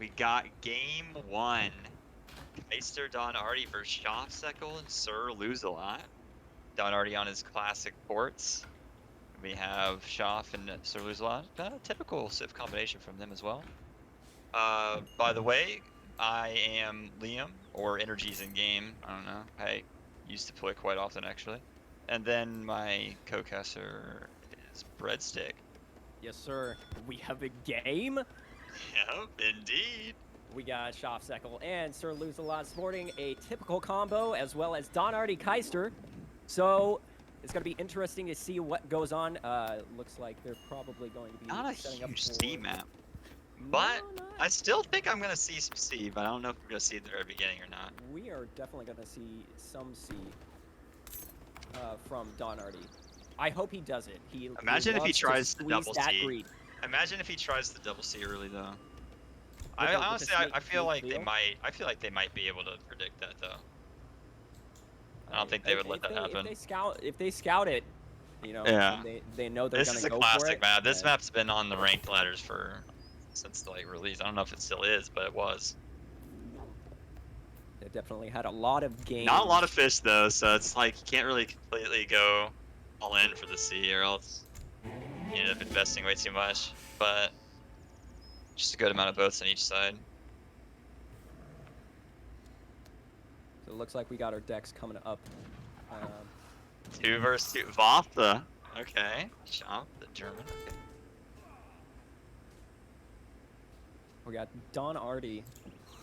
We got game 1. Kaister, Artie versus Schaf and Sir Lose-A-Lot. Artie on his classic ports. We have Schaf and Sir Lose-A-Lot. Typical Civ combination from them as well. By the way, I am Liam, or Energies in game. I don't know. I used to play quite often, actually. And then my co-caster is Breadstick. Yes, sir. We have a game. Yep, indeed. We got Schaf and Sir Lose-A-Lot sporting a typical combo, as well as Artie Kaister. So it's going to be interesting to see what goes on. Looks like they're probably going to be Not a setting huge up C map. But I still think I'm going to see some C, but I don't know if we're going to see it at the very beginning or not. We are definitely going to see some C from Artie. I hope he does it. Imagine if he tries the double C. Greed. Imagine if he tries the double C early though. Honestly, I feel like they might. I feel like they might be able to predict that though. I don't think they would let that happen. If they scout it, you know, yeah. they know they're going to go for it. This is a classic map. This map's been on the ranked ladders since the release. I don't know if it still is, but it was. They definitely had a lot of games. Not a lot of fish though, so it's like you can't really completely go all in for the C, or else you end up investing way too much. But just a good amount of boats on each side. So it looks like we got our decks coming up. 2 versus 2. Vatha. Okay. Schaf, the German. Okay. We got Artie.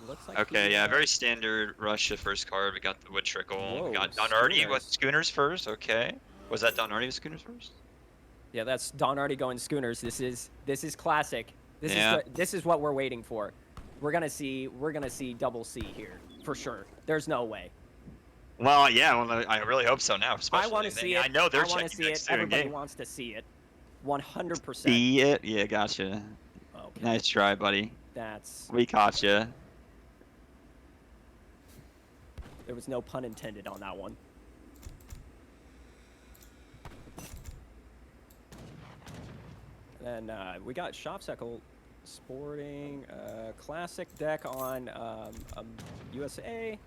Looks like okay, yeah, very standard rush the first card. We got the wood trickle. Whoa, we got Artie with schooners first. Okay. Was that Artie with schooners first? Yeah, that's Artie going schooners. This is classic. This is what we're waiting for. We're gonna see double C here for sure. There's no way. Well, yeah, well, I really hope so now. Especially I want to see it. I know they're checking checking it. Everybody wants to see it. 100%. See it? Yeah, gotcha. Okay. Nice try, buddy. That's. We caught you. There was no pun intended on that one. And we got Schafsäckel sporting a classic deck on USA.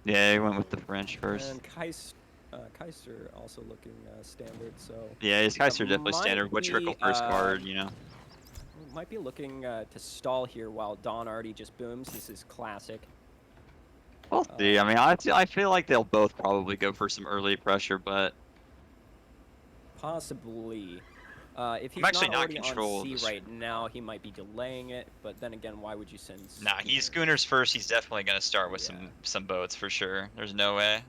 Yeah, he went with the French first. And Kaister also looking standard. So yeah, his Kaister definitely standard. Wood trickle first card, you know. Might be looking to stall here while Artie just booms. This is classic. We'll see. I mean, I feel like they'll both probably go for some early pressure, but possibly. If he's not already on C right now, he might be delaying it. But then again, why would you send? Nah, he's schooners first. He's definitely gonna start with some boats for sure. There's no way.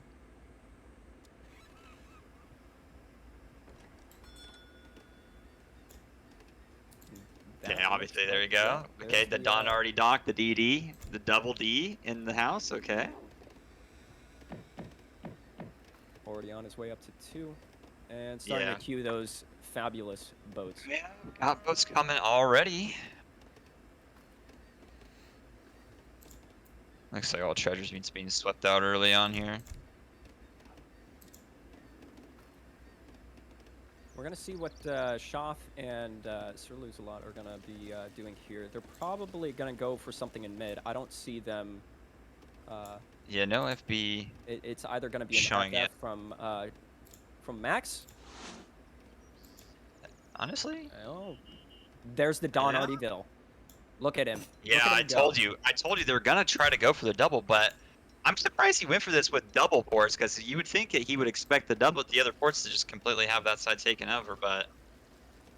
Yeah, obviously, there you go. Okay, the Artie dock, the DD, the double D in the house. Okay. Already on his way up to 2, and starting to queue those fabulous boats. Yeah, got boats coming already. Looks like all treasures being swept out early on here. We're gonna see what Schaf and Sir Lose-A-Lot are gonna be doing here. They're probably gonna go for something in mid. I don't see them. Yeah, no FB. It's either gonna be an FF from Max. Honestly? Oh, there's the Artieville. Look at him. Yeah, I told you they're gonna try to go for the double, but I'm surprised he went for this with double ports, because you would think that he would expect the other ports to just completely have that side taken over, but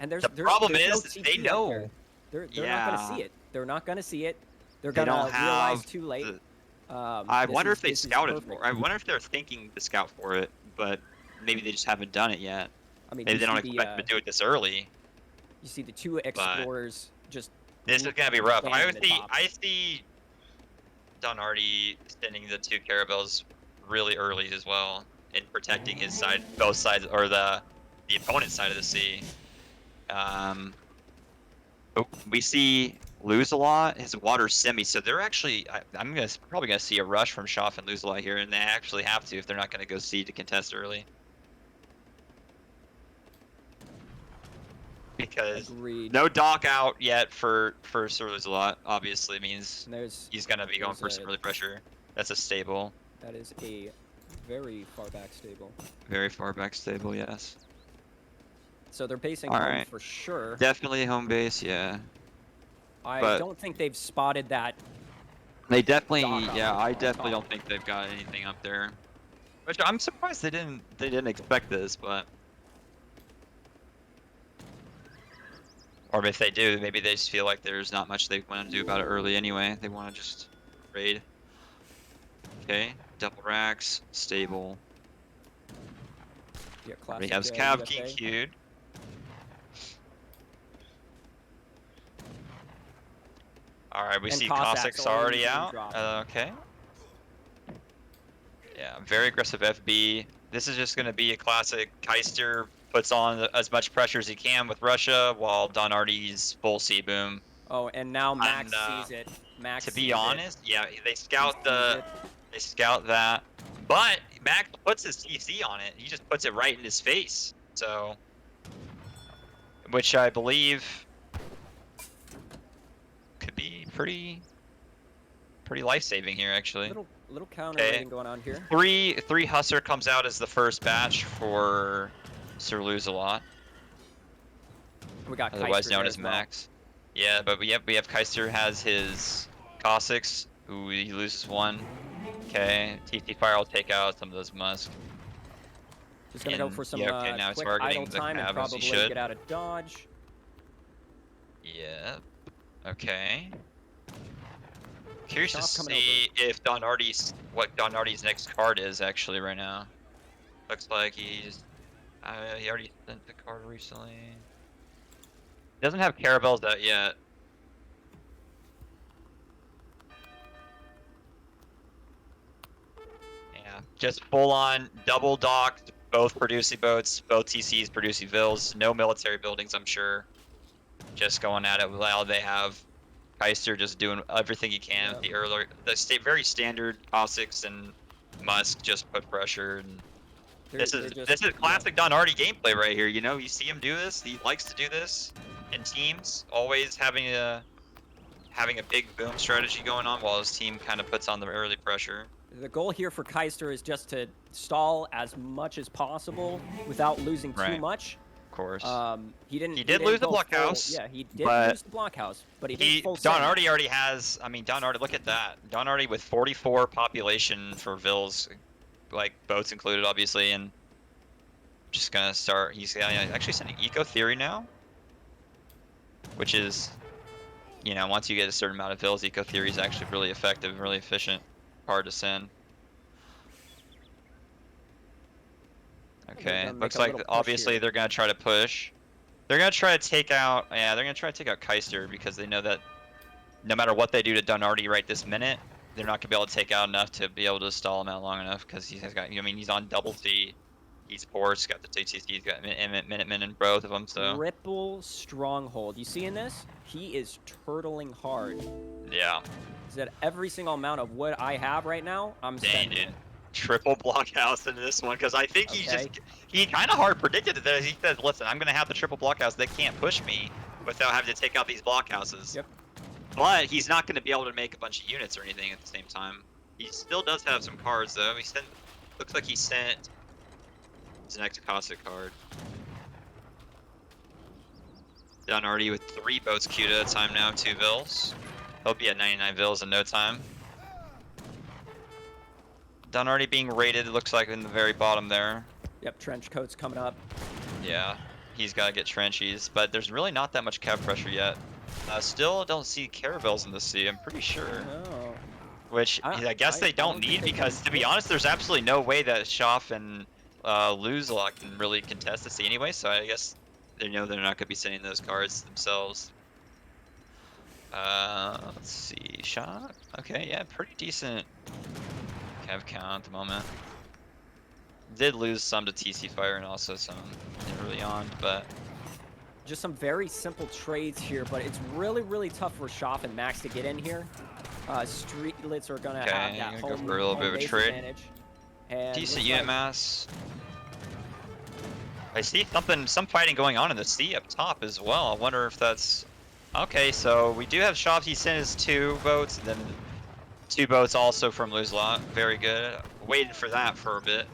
the problem is they know. They're not gonna see it. They're not gonna see it. They're gonna realize too late. I wonder if they scouted for it. I wonder if they're thinking to scout for it, but maybe they just haven't done it yet. I mean, maybe they don't expect them to do it this early. You see the 2 explorers just. This is gonna be rough. I see Artie sending the 2 caravels really early as well in protecting his side, both sides, or the opponent's side of the sea. We see Lose-A-Lot, his water semi, so they're actually. I'm probably gonna see a rush from Schaf and Lose-A-Lot here, and they actually have to if they're not gonna go C to contest early. because Agreed. no dock out yet for Sir Lose-a-Lot. Obviously means And there's he's gonna be going for there's some a- early pressure. That's a stable. that is a very far back stable. Very far back stable, yes. So they're basing All home right. for sure. Definitely home base, yeah. I But don't think they've spotted that. they definitely, Dock yeah, up I on definitely top. don't think they've got anything up there. Which I'm surprised they didn't expect this, but or if they do, maybe they just feel like there's not much they want to do about it early anyway. They want to just raid. Okay, double racks, stable. Yeah, Already classic has Cav UFA. DQ'd. Alright, we And see Cossacks Cossacks already easily out. dropped. Okay. Yeah, very aggressive FB. This is just going to be a classic Kaister puts on as much pressure as he can with Russia while Don Artie's full C boom. Oh, and now Max And, sees it. Max To sees be honest, yeah, they He scout sees it. they scout that, but Max puts his TC on it. He just puts it right in his face. So, which I believe could be pretty life-saving here, actually. Little counter Okay. rating going on here. Three Husser comes out as the first batch for Sir Lose-a-Lot, We got otherwise Kaister known there as well. Max. Yeah, but we have Kaister has his Cossacks, who he loses one. Okay, TC Fire will take out some of those Musk. Just gonna go And, for some yeah, okay, now he's quick targeting idle the time and Cav as he probably should. get out of dodge. Yep. Okay. Curious to Schaf coming see if what Don Artie's next card is actually right now. Looks like he already sent the card recently. Doesn't have Caravels out yet. Yeah, just full on double docked, both producing boats, both TCs producing vills, no military buildings, I'm sure. Just going at it while they have Kaister just doing everything he can. Yep. Very standard Cossacks and Musk just put pressure. And this is classic Don Artie gameplay right here. You know, you see him do this. He likes to do this in teams, always having a big boom strategy going on while his team kind of puts on the early pressure. The goal here for Kaister is just to stall as much as possible without losing too much. Of course. He did lose the blockhouse. Yeah, he did lose the blockhouse, but he didn't full Don send. Artie already has. I mean, Don Artie. Look at that. Don Artie with 44 population for vills, like boats included, obviously, and just gonna start. He's actually sending Eco Theory now, which is, you know, once you get a certain amount of vills, Eco Theory is actually really effective, really efficient, hard to send. Okay, looks like obviously they're gonna try to push. They're gonna try to take out. Yeah, they're gonna try to take out Kaister because they know that no matter what they do to Don Artie right this minute, they're not gonna be able to take out enough to be able to stall him out long enough because he has got. I mean, he's on double C. He's Ports, got the TCC, he's got Minutemen in both of them. So Triple stronghold. You seeing this? He is turtling hard. yeah. Is that every single amount of wood I have right now? I'm spending. Dude. Triple blockhouse into this one because I think he kind of hard predicted it. He said, "Listen, I'm gonna have the triple blockhouse. They can't push me without having to take out these blockhouses." Yep. But he's not gonna be able to make a bunch of units or anything at the same time. He still does have some cards though. Looks like he sent his next Cossack card. Don Artie with 3 boats queued at a time now, 2 vills. He'll be at 99 vills in no time. Don Artie being rated, it looks like in the very bottom there. Yep, trench coat's coming up. Yeah, he's got to get trenchies, but there's really not that much cav pressure yet. Still don't see caravels in the sea, I'm pretty sure. No. Which I guess they don't need because, to be honest, there's absolutely no way that Schaf and Lose-a-Lot can really contest the sea anyway, so I guess they know they're not going to be sending those cards themselves. Let's see, Schaf. Okay, yeah, pretty decent cav count at the moment. Did lose some to TC Fire and also some early on, but just some very simple trades here, but it's really, really tough for Schaf and Max to get in here. Streetlets are gonna have that go for a little bit of a trade. Advantage. And decent unit mass. I see some fighting going on in the sea up top as well. I wonder if that's... Okay, so we do have Schaf. He sent his 2 boats, and then 2 boats also from Luzlot. Very good. Waited for that for a bit.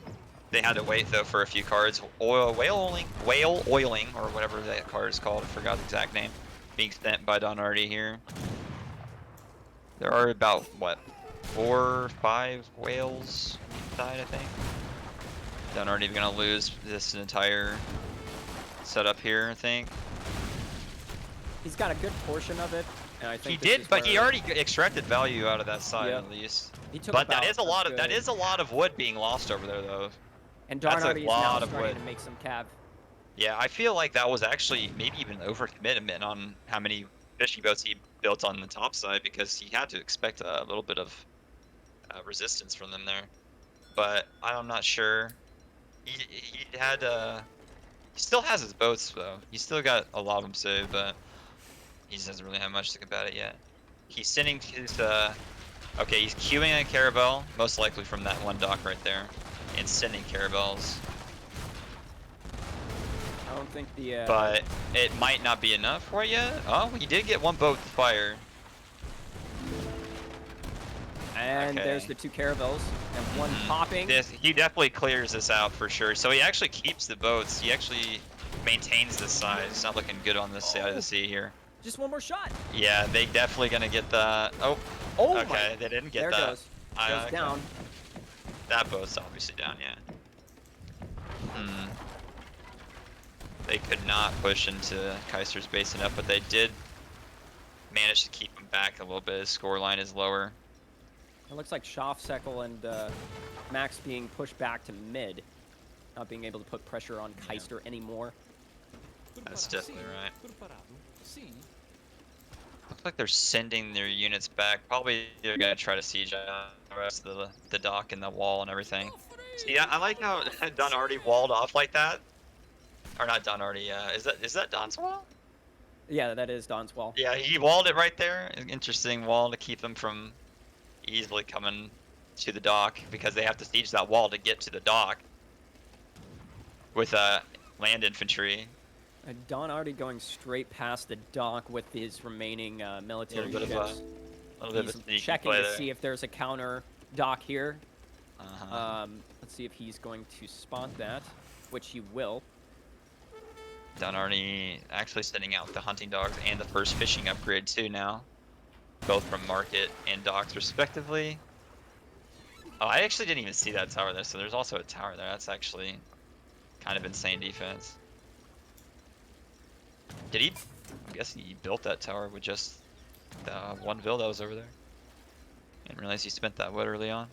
They had to wait though for a few cards. Whale oiling, or whatever that card is called. I forgot the exact name. Being sent by Don Artie here. There are about what, 4 or 5 whales inside, I think. Don Artie gonna lose this entire setup here, I think. He's got a good portion of it, and I think He did, but he already extracted value out of that side at least. He took But that is a lot good... of wood being lost over there though. And Don Artie is now of starting wood. to make some cav. Yeah, I feel like that was actually maybe even overcommitment on how many fishing boats he built on the top side, because he had to expect a little bit of resistance from them there. But I'm not sure. He had he still has his boats though. He's still got a lot of them saved, but he just doesn't really have much to combat it yet. He's sending his okay, he's queuing a caravel, most likely from that one dock right there, and sending caravels. I don't think the but it might not be enough for you. Oh, he did get 1 boat to fire. And okay. There's the 2 caravels and 1 popping. He definitely clears this out for sure. So he actually keeps the boats. He actually maintains this side. It's not looking good on this side of the sea here. Just 1 more shot. Yeah, they definitely gonna get the. Oh. Oh okay, my. They didn't get there that. Goes. Goes down. That boat's obviously down. Yeah. They could not push into Kaister's base enough, but they did manage to keep him back a little bit. His score line is lower. It looks like Schaf, Sekkel, and Max being pushed back to mid. Not being able to put pressure on Kaister anymore. That's definitely right. Looks like they're sending their units back. Probably they're going to try to siege the rest of the dock and the wall and everything. See, I like how Don Artie walled off like that. Or not Don Artie, is that Don's wall? Yeah, that is Don's wall. Yeah, he walled it right there. An interesting wall to keep them from easily coming to the dock, because they have to siege that wall to get to the dock with land infantry. Don Artie going straight past the dock with his remaining military units. A little bit of a sneaky checking play to there. see if there's a counter dock here. Uh-huh. Let's see if he's going to spot that, which he will. Don Artie actually sending out the hunting dogs and the first fishing upgrade too now. Both from market and docks respectively. Oh, I actually didn't even see that tower there, so there's also a tower there. That's actually kind of insane defense. Did he? I guess he built that tower with just the 1 bill that was over there. Didn't realize he spent that wood early on.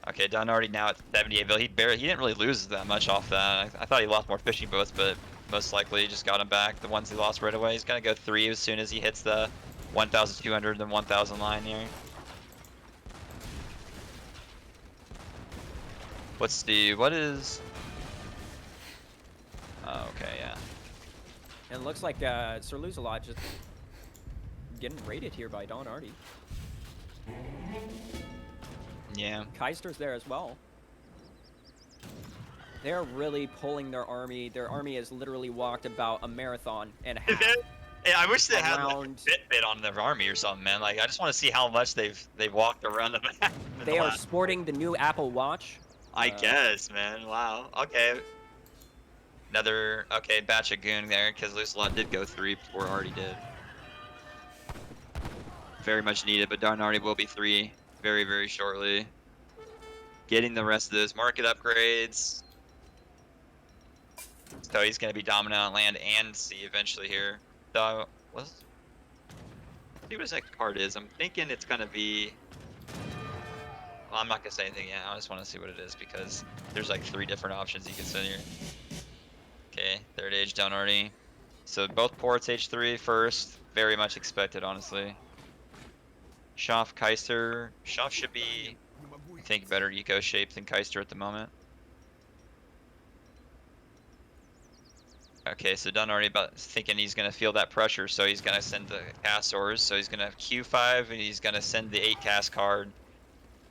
Okay, Don Artie now at 78 bill. He didn't really lose that much off that. I thought he lost more fishing boats, but most likely he just got him back. The ones he lost right away. He's gonna go 3 as soon as he hits the 1,200 and 1,000 line here. What is? Oh, okay, yeah. And it looks like Sir Lose-a-Lot just getting raided here by Don Artie. Yeah. Kaister's there as well. They're really pulling their army. Their army has literally walked about a marathon and a half. Yeah, I wish they had like a Fitbit on their army or something, man. Like, I just want to see how much they've walked around the map. They are sporting the new Apple Watch. I guess, man. Wow. Okay. Another batch of goon there, because Lose-a-Lot did go 3 before Artie did. Very much needed, but Don Artie will be 3 very, very shortly. Getting the rest of those market upgrades. So he's going to be dominant on land and sea eventually here. So, let's see what his next card is. I'm thinking it's going to be... Well, I'm not going to say anything yet. I just want to see what it is, because there's like 3 different options you can send here. Okay, 3rd age Don Artie. So both ports H3 first. Very much expected, honestly. Schaf, Kaister. Schaf should be, I think, better eco shape than Kaister at the moment. Okay, so Don Artie about thinking he's going to feel that pressure, so he's going to send the Castors. So he's going to Q5, and he's going to send the 8 cast card.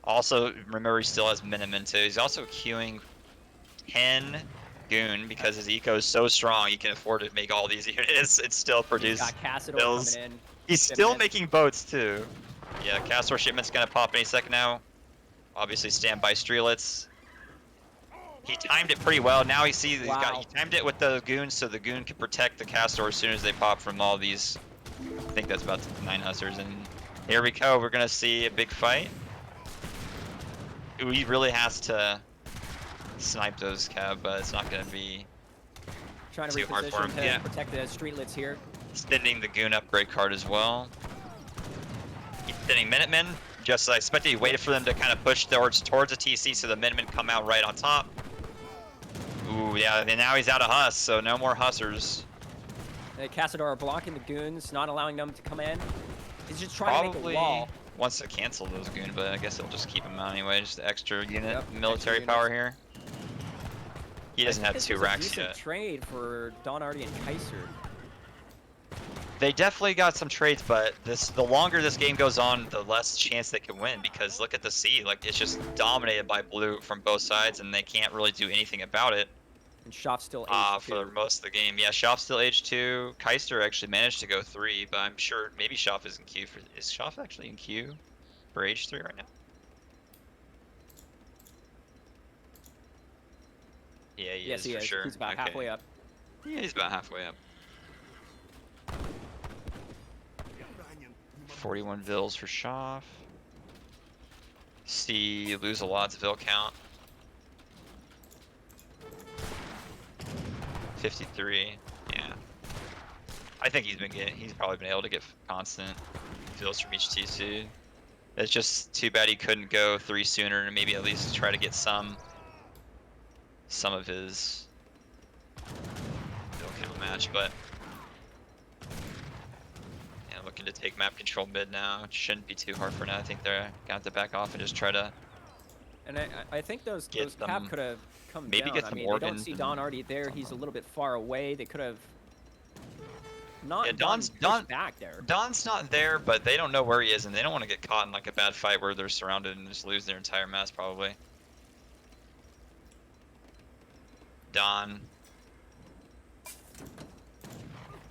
Also, remember, he still has minimum too. He's also queuing 10 goon because his eco is so strong. He can afford to make all these units and still produce Got Cassidor bills. coming in. He's still making boats too. Yeah, Castor shipment's gonna pop any second now. Obviously, standby streelets. He timed it pretty well. Now he sees he timed it with the goons, so the goon can protect the Castor as soon as they pop from all these. I think that's about 9 hussars, and here we go. We're gonna see a big fight. He really has to snipe those Cav, but it's not gonna be trying to too hard for him. to protect the streetlets here. Sending the goon upgrade card as well. He's sending Minutemen. Just I expected he waited for them to kind of push towards a TC, so the Minutemen come out right on top. Ooh, yeah, and now he's out of Huss, so no more Hussars. The Cassidor are blocking the goons, not allowing them to come in. He's just trying to make a wall. Wants to cancel those goons, but I guess he'll just keep them out anyway. Just extra unit, military extra power here. He doesn't have 2 racks yet. Trade for Don Artie and Kaister. They definitely got some trades, but the longer this game goes on, the less chance they can win, because look at the sea, like it's just dominated by blue from both sides, and they can't really do anything about it. And Schaf's still age 2. For most of the game. Yeah, Schaf's still age 2. Kaister actually managed to go 3, but I'm sure maybe Schaf is in queue for. Is Schaf actually in queue for age 3 right now? Yeah, he is for sure. He's about halfway up. Yeah, he's about halfway up. 41 vills for Schaf. See, lose a lot's vill count. 53. Yeah. I think he's probably been able to get constant vills from each TC. It's just too bad he couldn't go 3 sooner and maybe at least try to get some of his vill count match, but looking to take map control mid now. It shouldn't be too hard for now. I think they're gonna have to back off and just try to. And I think those Cap could have come maybe down. Get some I mean, organs. they don't see Don Artie there. He's a little bit far away. They could have not. Yeah, Don's back there. Don's not there, but they don't know where he is, and they don't want to get caught in like a bad fight where they're surrounded and just lose their entire mass probably. Don.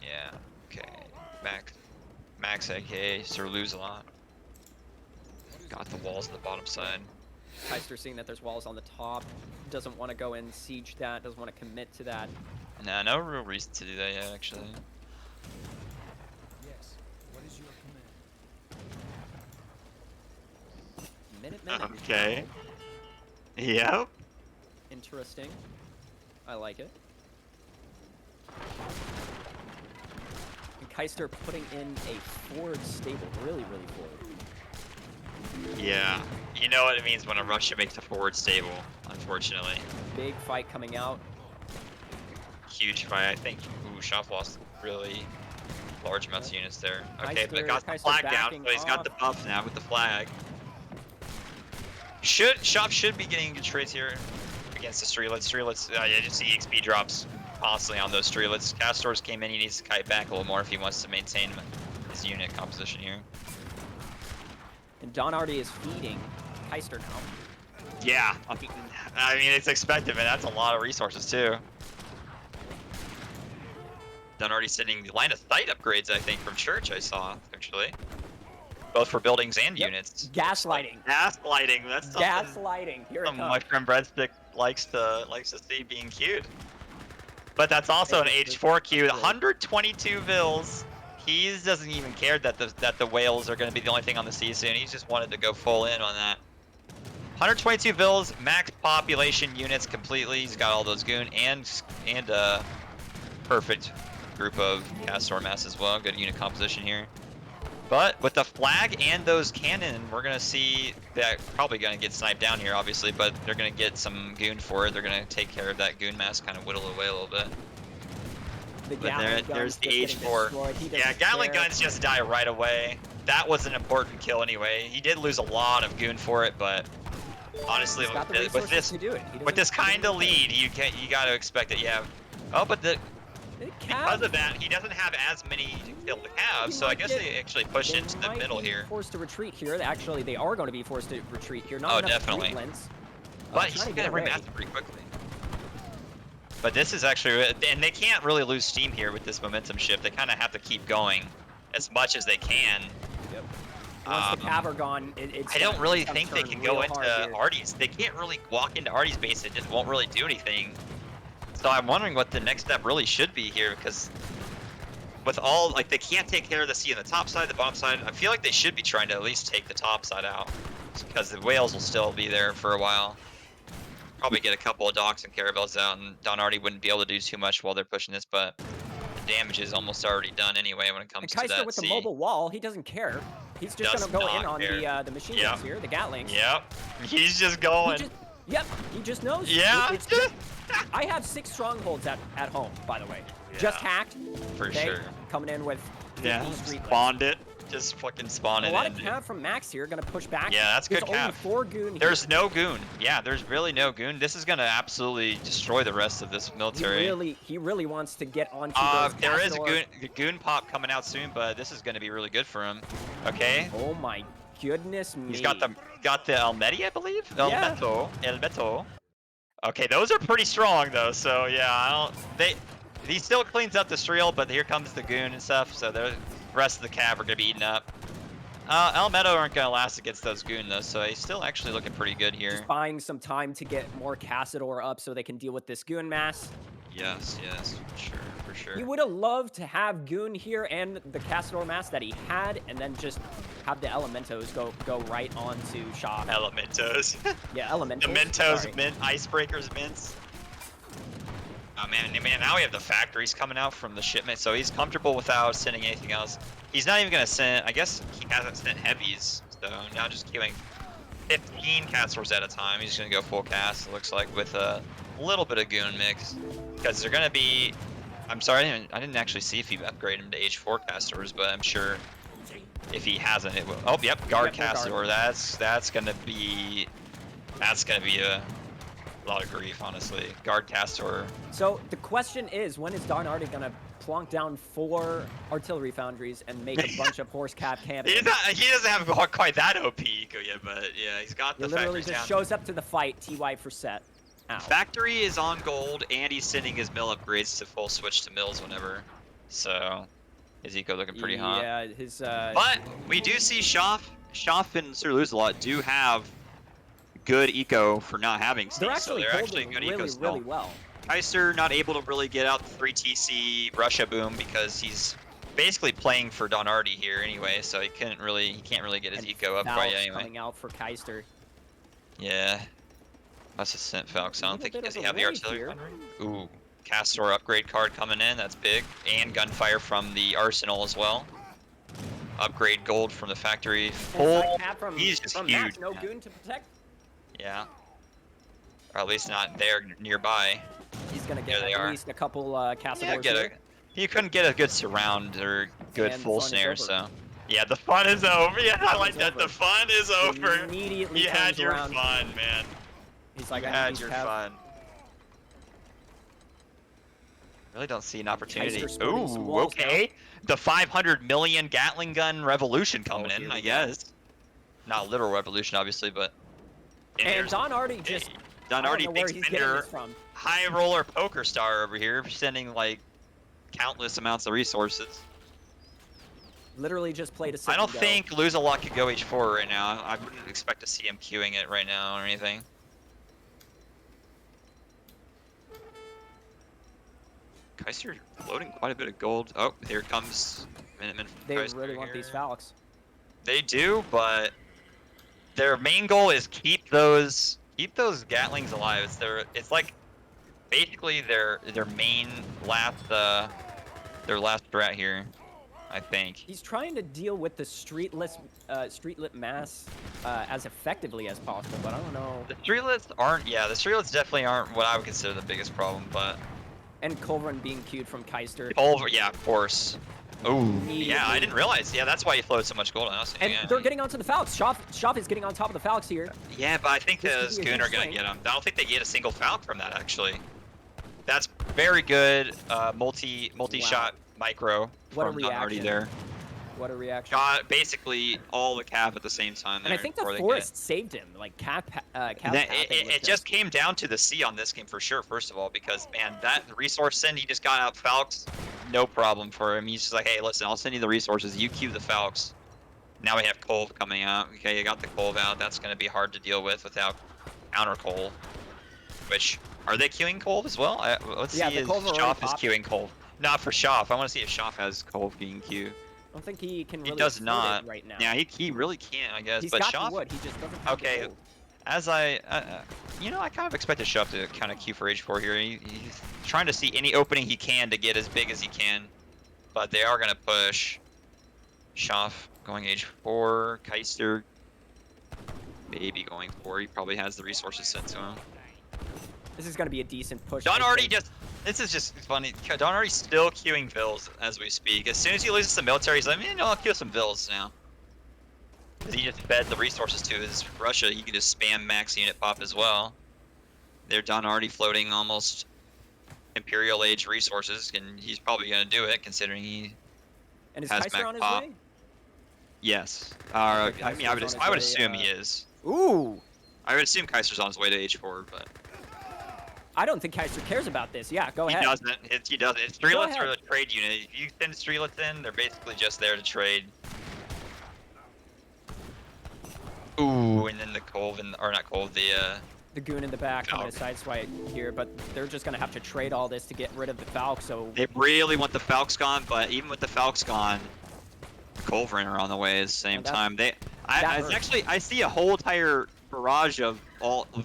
Yeah. Okay. Max aka Sir Lose a lot. Got the walls on the bottom side. Kaister seeing that there's walls on the top, doesn't want to go and siege that, doesn't want to commit to that. Nah, no real reason to do that yet, actually. Yes. What is your command? Minute. Okay. Yep. Interesting. I like it. And Kaister putting in a forward stable, really forward. Yeah. You know what it means when a Russia makes a forward stable, unfortunately. Big fight coming out. Huge fight. I think Schaf lost really large amounts of units there. Okay, but got the Kaister flag down, so he's got the buff now with the flag. Schaf should be getting good trades here against the streelets. Yeah, just see EXP drops constantly on those streelets. Castors came in, he needs to kite back a little more if he wants to maintain his unit composition here. And Don Artie is feeding Kaister now. Yeah, I mean it's expected, man. That's a lot of resources too. Don Artie sending line of sight upgrades, I think, from Church. I saw actually, both for buildings and units. Gaslighting. Gaslighting. That's something. Gaslighting. Here it comes. My friend Breadstick likes to see being queued. But that's also an age 4 queue. 122 vills. He doesn't even care that the whales are going to be the only thing on the sea soon. He's just wanted to go full in on that. 122 vills, max population units completely. He's got all those goon and perfect group of Castor mass as well. Good unit composition here. But with the flag and those cannon, we're going to see that probably going to get sniped down here, obviously, but they're going to get some goon for it. They're going to take care of that goon mass, kind of whittle away a little bit. There's the age 4. Yeah, Gatling guns just die right away. That was an important kill anyway. He did lose a lot of goon for it, but honestly, with this kind of lead, you got to expect it. Yeah. Oh, but because of that, he doesn't have as many to kill the Cav, so I guess they actually push into the middle here. Forced to retreat here. Actually, they are going to be forced to retreat here. Oh, definitely. But he's going to remaster pretty quickly. But this is actually, and they can't really lose steam here with this momentum shift. They kind of have to keep going as much as they can. Yep. Once the cav are gone, I don't really think they can go into Artie's. They can't really walk into Artie's base. It just won't really do anything. So I'm wondering what the next step really should be here, because with all, like, they can't take care of the sea on the top side, the bottom side. I feel like they should be trying to at least take the top side out, because the whales will still be there for a while. Probably get a couple of docks and caravels out, and Don Artie wouldn't be able to do too much while they're pushing this, but the damage is almost already done anyway when it comes to that Kaister with the mobile wall, he doesn't care. He's just gonna go in on the machine guns here, the Gatlings. Yep, he's just going. He just knows. Yeah. I have 6 strongholds at home, by the way. Yeah. Just hacked. For sure. Coming in with 50 street spawned it. Just fucking spawn it in. A lot of cav from Max here, gonna push back. Yeah, that's good cav. Only 4 goon. There's no goon. Yeah, there's really no goon. This is gonna absolutely destroy the rest of this military. He really wants to get onto those there is a goon pop coming out soon, but this is gonna be really good for him. Okay. Oh my goodness me. He's got the Almeti, I believe. El Beto. Okay, those are pretty strong though. So yeah, he still cleans up the Streel, but here comes the goon and stuff. So the rest of the cav are gonna be eaten up. Elmeto aren't gonna last against those goon though, so he's still actually looking pretty good here. Just buying some time to get more Cassador up so they can deal with this goon mass. Yes, for sure. He would have loved to have goon here and the Cassador mass that he had, and then just have the Elementos go right onto Schaf. Elementos. Yeah, Elementos. The Mentos, Icebreakers, mints. Oh man, now we have the factories coming out from the shipment, so he's comfortable without sending anything else. He's not even gonna send, I guess he hasn't sent heavies, so now just killing 15 Castors at a time. He's gonna go full cast, it looks like, with a little bit of goon mix. Because they're gonna be, I'm sorry, I didn't actually see if he upgraded him to H4 Castors, but I'm sure if he hasn't, it will. Oh, yep, guard Castor. That's gonna be a lot of grief, honestly. Guard Castor. So the question is, when is Don Artie gonna plonk down 4 artillery foundries and make a bunch of horse cap camping? He doesn't have quite that OP eco yet, but yeah, he's got the literally factories just down. shows up to the fight, TY for set. Ow. Factory is on gold, and he's sending his mill upgrades to full switch to mills whenever. So his eco looking pretty hot. Yeah, his. But we do see Schaf and Sir Lose-A-Lot do have good eco for not having steam, they're actually good really, eco still. really well. Kaister not able to really get out the 3TC Russia boom because he's basically playing for Don Artie here anyway, so he can't really get his eco up right anyway. Coming out for Kaister. Yeah. Must have sent Falcons. I don't think does he have the artillery foundry? Ooh, Castor upgrade card coming in. That's big. And gunfire from the arsenal as well. Upgrade gold from the factory. He's just huge. Max, no goon to protect. Yeah. Or at least not there nearby. He's gonna get at least a couple Cassadors. Yeah, he couldn't get a good surround or good full snare, so. Yeah, the fun is over. Yeah, I like that. The fun is over. Immediately you had your fun, man. He's like, you had your fun. Really don't see an opportunity. Ooh, okay. The 500 million Gatling gun revolution coming in, I guess. Not literal revolution, obviously, but. And Don Artie just. Don Artie, big spender, high roller poker star over here, sending like countless amounts of resources. Literally just played a. I don't think Lose-A-Lot could go H4 right now. I wouldn't expect to see him queuing it right now or anything. Kaiser loading quite a bit of gold. Oh, here comes Minutemen from They Kaiser really want here. these Falcons. They do, but their main goal is keep those Gatlings alive. It's like basically their main their last strat here, I think. He's trying to deal with the streetlit mass as effectively as possible, but I don't know. The streetlets aren't. Yeah, the streetlets definitely aren't what I would consider the biggest problem, but. And Culverin being queued from Kaister. Yeah, of course. Oh, yeah, I didn't realize. Yeah, that's why he flowed so much gold on us. And they're getting onto the Falcons. Schaf is getting on top of the Falcons here. Yeah, but I think the Goon are going to get him. I don't think they get a single Falcon from that, actually. That's very good multi-shot micro from Don Artie there. What a reaction. Got basically all the cap at the same time. And I there think the before they forest saved him. Like it just came down to the C on this game for sure, first of all, because, man, that resource send, he just got out Falcons, no problem for him. He's just like, hey, listen, I'll send you the resources. You queue the Falcons. Now we have Colv coming out. Okay, you got the Colv out. That's going to be hard to deal with without counter Colv. Which, are they queuing Colv as well? Let's see if Schaf is queuing Colv. Not for Schaf. I want to see if Schaf has Colv being queued. I don't think he can really He does afford not it right now. Yeah, he really can't, I guess. He's but got Schaf, the wood. He just doesn't have the okay, gold. as I kind of expected Schaf to kind of queue for H4 here. He's trying to see any opening he can to get as big as he can. But they are going to push. Schaf going H4. Kaister maybe going 4. He probably has the resources sent to him. This is going to be a decent push. Don Artie this is just funny. Don Artie's still queuing Vills as we speak. As soon as he loses the military, he's like, I'll queue some Vills now. Because he just fed the resources to his Russia. He can just spam max unit pop as well. They're Don Artie floating almost Imperial Age resources, and he's probably going to do it considering he and is has Kaiser Mac on his pop. way? Yes. Okay, I mean, I would assume he is. Ooh. I would assume Kaiser's on his way to H4, but I don't think Kaiser cares about this. Yeah, go ahead. he doesn't. He doesn't. Streetlets ahead. are a trade unit. If you send Streetlets in, they're basically just there to trade. Ooh, and then the Colv, or not Colv, The goon in the back coming to Falcon. sideswipe here, but they're just going to have to trade all this to get rid of the Falc, so... They really want the Falc's gone, but even with the Falc's gone, Culverin are on the way at the same time. I see a whole entire barrage of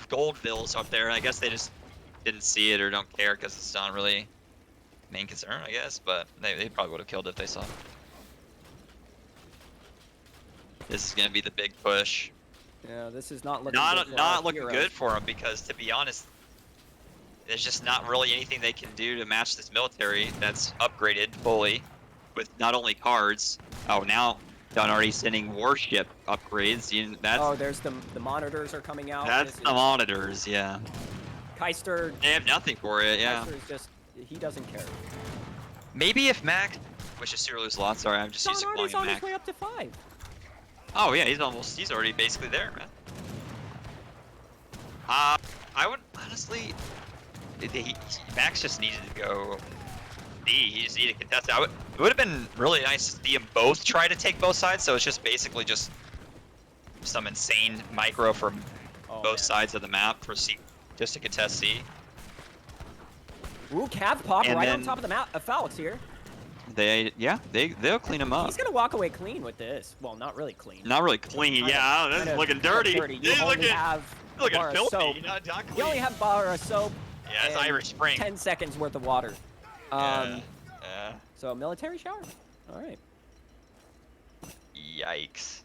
gold bills up there. I guess they just didn't see it or don't care because it's not really main concern, I guess. But they probably would have killed it if they saw it. This is gonna be the big push. Yeah, this is not looking good for Not our looking heroes. good for them because, to be honest, there's just not really anything they can do to match this military that's upgraded fully with not only cards. Oh, now Don Artie's sending warship upgrades. Oh, there's the monitors are coming out. That's the monitors, yeah. Kaister. They have nothing for it, yeah. Kaister is just, he doesn't care. Maybe if Max, which is Cyril a lot. Sorry, I'm just used to Don calling Artie's him on his Max. way up to 5. Oh yeah, he's already basically there, man. I would honestly, Max just needed to go D. He just needed to contest. It would have been really nice to see them both try to take both sides. So it's just basically just some insane micro from both sides of the map for C, just to contest C. Ooh, Cav pop And right on then- top of the map. Falx here. They'll clean him up. He's gonna walk away clean with this. Well, not really clean. Not really clean, yeah. This is looking dirty. You This is only looking have bar of filthy. soap. Not clean. You only have bar of soap. Yeah, it's and Irish Spring. 10 seconds worth of water. Yeah. So military shower. All right. Yikes.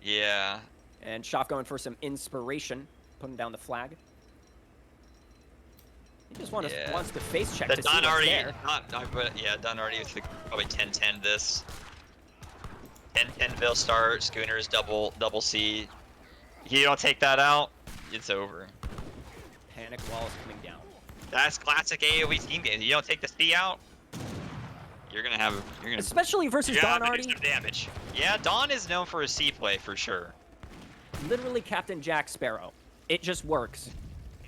Yeah. And Schaf going for some inspiration, putting down the flag. He just wants to face check to see Don what's Artie, there. Don Artie is probably 10-10 this. 10-10 start, Schooners double C. You don't take that out, it's over. Panic wall is coming down. That's classic AoE team game. You don't take the C out, you're gonna Especially versus Don do Artie. some damage. Yeah, Don is known for his C play for sure. Literally Captain Jack Sparrow. It just works.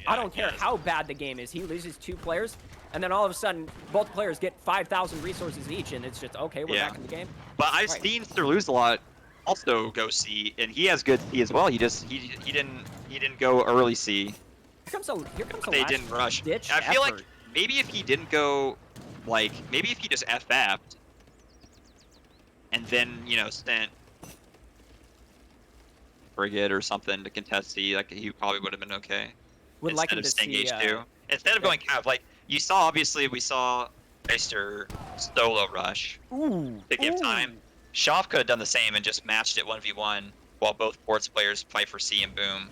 I don't care how bad the game is. He loses 2 players, and then all of a sudden, both players get 5,000 resources each, and it's just, okay, we're back in the game. But I've seen Sir Lose a lot also go C, and he has good C as well. He didn't go early C. Here comes a They didn't rush. ditch I feel like effort. maybe if he didn't go, maybe if he just FF'd, and then, sent Frigate or something to contest C, he probably would have been okay. Would like him Instead to of see. Sting H2. Instead of going Cav, you saw, obviously, we saw Kaister solo rush Ooh. to give time. Schaf could have done the same and just matched it 1v1 while both ports players fight for C and boom.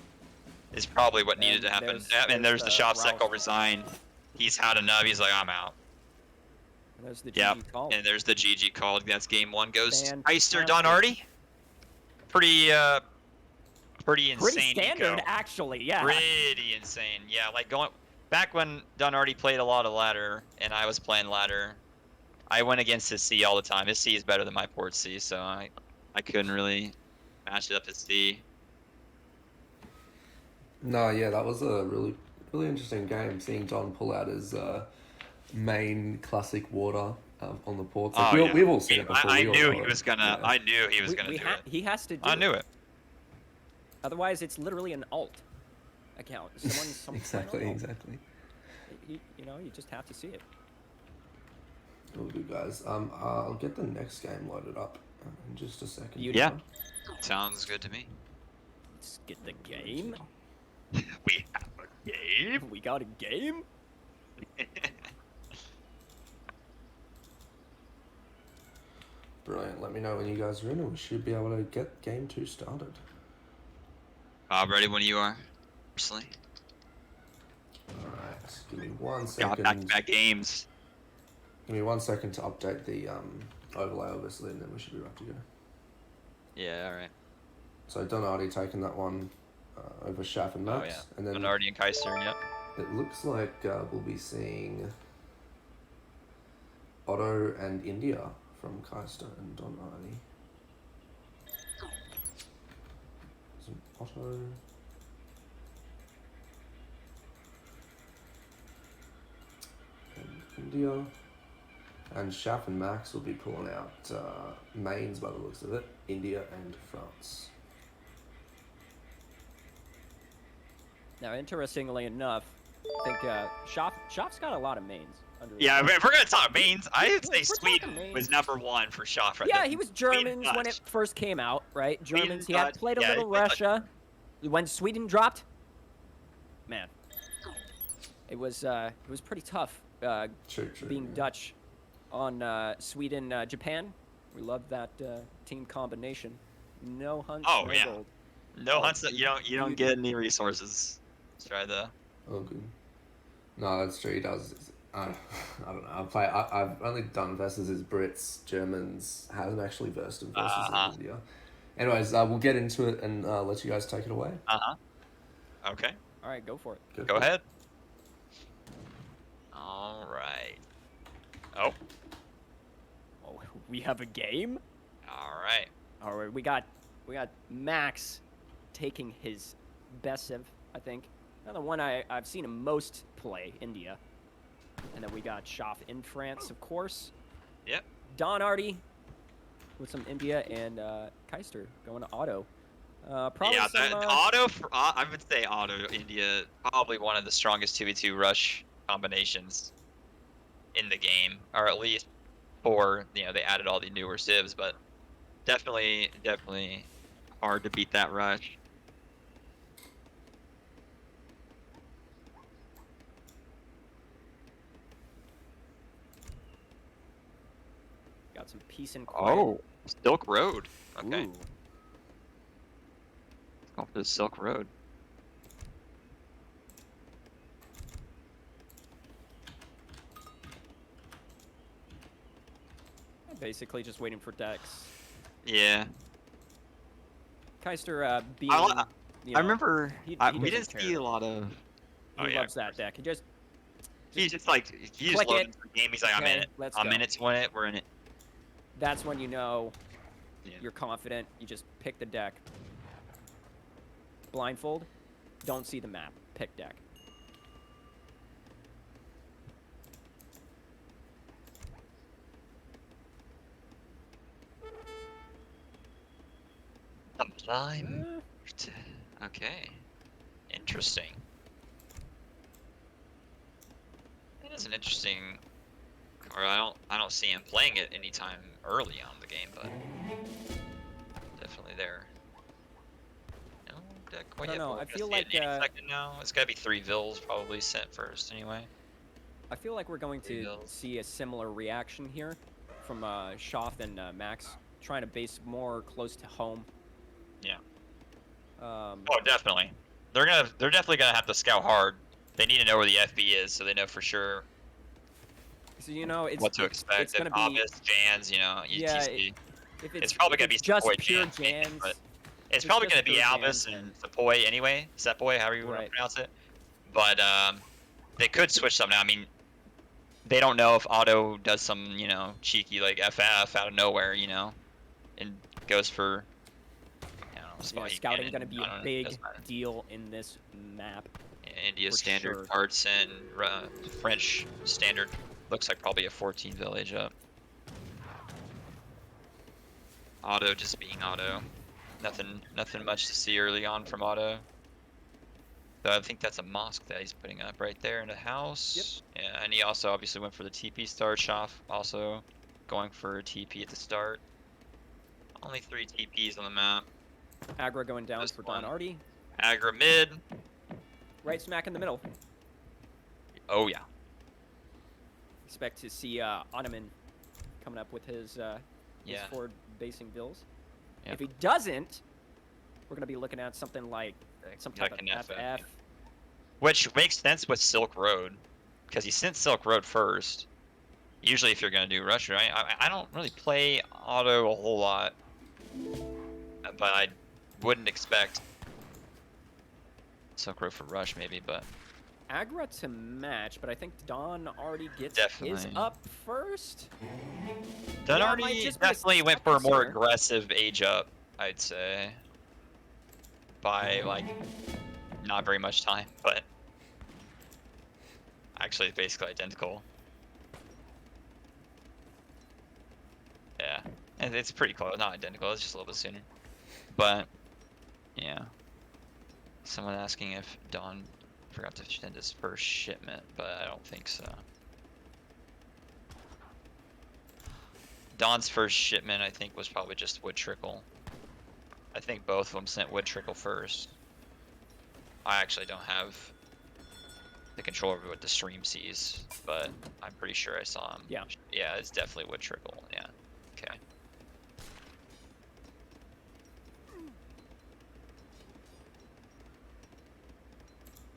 Is probably what needed to happen. And there's the Schaf Sekko resign. He's had enough. He's like, I'm out. And there's the GG call. And there's the GG call. That's game 1 goes Fantastic. Kaister, Don Artie. Pretty insane. Pretty standard, eco. actually. Yeah. Pretty insane. Yeah, going back when Don Artie played a lot of ladder and I was playing ladder. I went against his C all the time. His C is better than my port C, so I couldn't really match it up to C. No, yeah, that was a really interesting game. Seeing Don pull out his main classic water on the ports. Like, Oh, yeah. We've all seen it before. I we all knew know he it. was gonna. Yeah. I knew he was gonna do it. He has to do I knew it. Otherwise, it's literally an alt account. Someone's Exactly. You just have to see it. All good, guys. I'll get the next game loaded up in just a second. Yeah. Sounds good to me. Let's get the game. We have a game. We got a game? Brilliant. Let me know when you guys are in, and we should be able to get game 2 started. Bob, ready when you are. Personally. Alright, give me 1 Got second. back-to-back games. Give me 1 second to update the overlay, obviously, and then we should be right to go. Yeah. All right. So Don Artie taking that one over Schaf and Max. Oh yeah. And then Artie and Kaister. Yep. it looks like we'll be seeing Otto and India from Kaister and Don Artie. Some Otto. And India. And Schaf and Max will be pulling out mains by the looks of it. India and France. Now, interestingly enough, I think Schaf's got a lot of mains. Yeah, if we're gonna talk mains, I would say We're Sweden talking mains. was #1 for Schaf. Right Yeah, there. he was Sweden, Germans when it Dutch. first came out, right? Sweden, Germans. He had Dutch, played a yeah, little he played Russia. When Sweden dropped, man, it was pretty tough True, being yeah. Dutch on Sweden, Japan. We love that team combination. No hunts, Oh, no yeah. gold. No hunts. You don't get any resources. Let's try the. Oh, good. No, that's true. He does. I don't know. I've only done versus his Brits, Germans. Haven't actually versed him versus India. Anyways, we'll get into it and let you guys take it away. Okay. All right, go for it. Go ahead. All right. Oh. Oh, we have a game. All right. All right, we got Max taking his best of, I think. Another one I've seen him most play, India. And then we got Schaf in France, of course. Yep. Don Artie with some India, and Kaister going to auto. Probably Yeah, some, auto. I would say auto India probably one of the strongest 2v2 rush combinations in the game, or at least for they added all the newer civs, but definitely hard to beat that rush. got some peace and quiet. Oh, Silk Road. Okay. Ooh. Let's go for the Silk Road. Basically just waiting for decks. Yeah. Kaister being. I you know, remember he we didn't doesn't see care. a lot of. Oh, He yeah, loves that deck. He's just like he just click loaded it. into the game. He's like, I'm Okay, in it. let's I'm go. in it to win it. We're in it. That's when you know Yeah. you're confident. You just pick the deck. Blindfold. Don't see the map. Pick deck. Sublime. Okay. Interesting. That is an interesting. Or I don't see him playing it anytime early on in the game, but definitely there. No deck quite I don't yet, know, but we're I gonna feel see it like, any second now. It's gotta be 3 Vills probably sent first anyway. I feel like we're going to Bills. see a similar reaction here from Schaf and Max, trying to base more close to home. Yeah. Um, Oh, definitely. They're definitely gonna have to scout hard. They need to know where the FB is, so they know for sure so you know, it's what to expect. It's gonna if be Obvious, Jans, Yeah, ETC. if It's probably if gonna be it's just Sepoy pure Jans, mainly, Jans. but it's it's probably just gonna be pure Albus Jans, and Sepoy anyway. Sepoy, however you want to Right. pronounce it. But they could switch some now. I mean, they don't know if Otto does some, you know, cheeky like FF out of nowhere, you know, and goes for, I don't know, Yeah, spot scouting going to be a big doesn't matter. deal in this map. India for standard sure. carts and French standard looks like probably a 14 village up. Otto just being Otto. Nothing much to see early on from Otto. So I think that's a mosque that he's putting up right there in the house. Yep. Yeah, and he also obviously went for the TP start. Schaf also going for a TP at the start. Only 3 TPs on the map. Agra going down Just for Don one. Artie. Agra mid. Right smack in the middle. Oh yeah. Expect to see Ottoman coming up with his Yeah. forward basing bills. Yep. If he doesn't, we're going to be looking at something like some type Like of an FF. Which makes sense with Silk Road, because he sent Silk Road first. Usually if you're going to do Rush, right? I don't really play Auto a whole lot, but I wouldn't expect Silk Road for Rush maybe, but... Agra to match, but I think Don already gets his Definitely. up first. Don Yeah, it might Artie just be a definitely went for a second more center. aggressive age up, I'd say. By, like, not very much time, but... Actually, it's basically identical. Yeah. And it's pretty close. Not identical, it's just a little bit sooner. But, yeah. Someone asking if Don forgot to send his first shipment, but I don't think so. Don's first shipment, I think, was probably just Wood Trickle. I think both of them sent Wood Trickle first. I actually don't have the control over what the stream sees, but I'm pretty sure I saw him. Yeah. Yeah, it's definitely Wood Trickle. Yeah. Okay.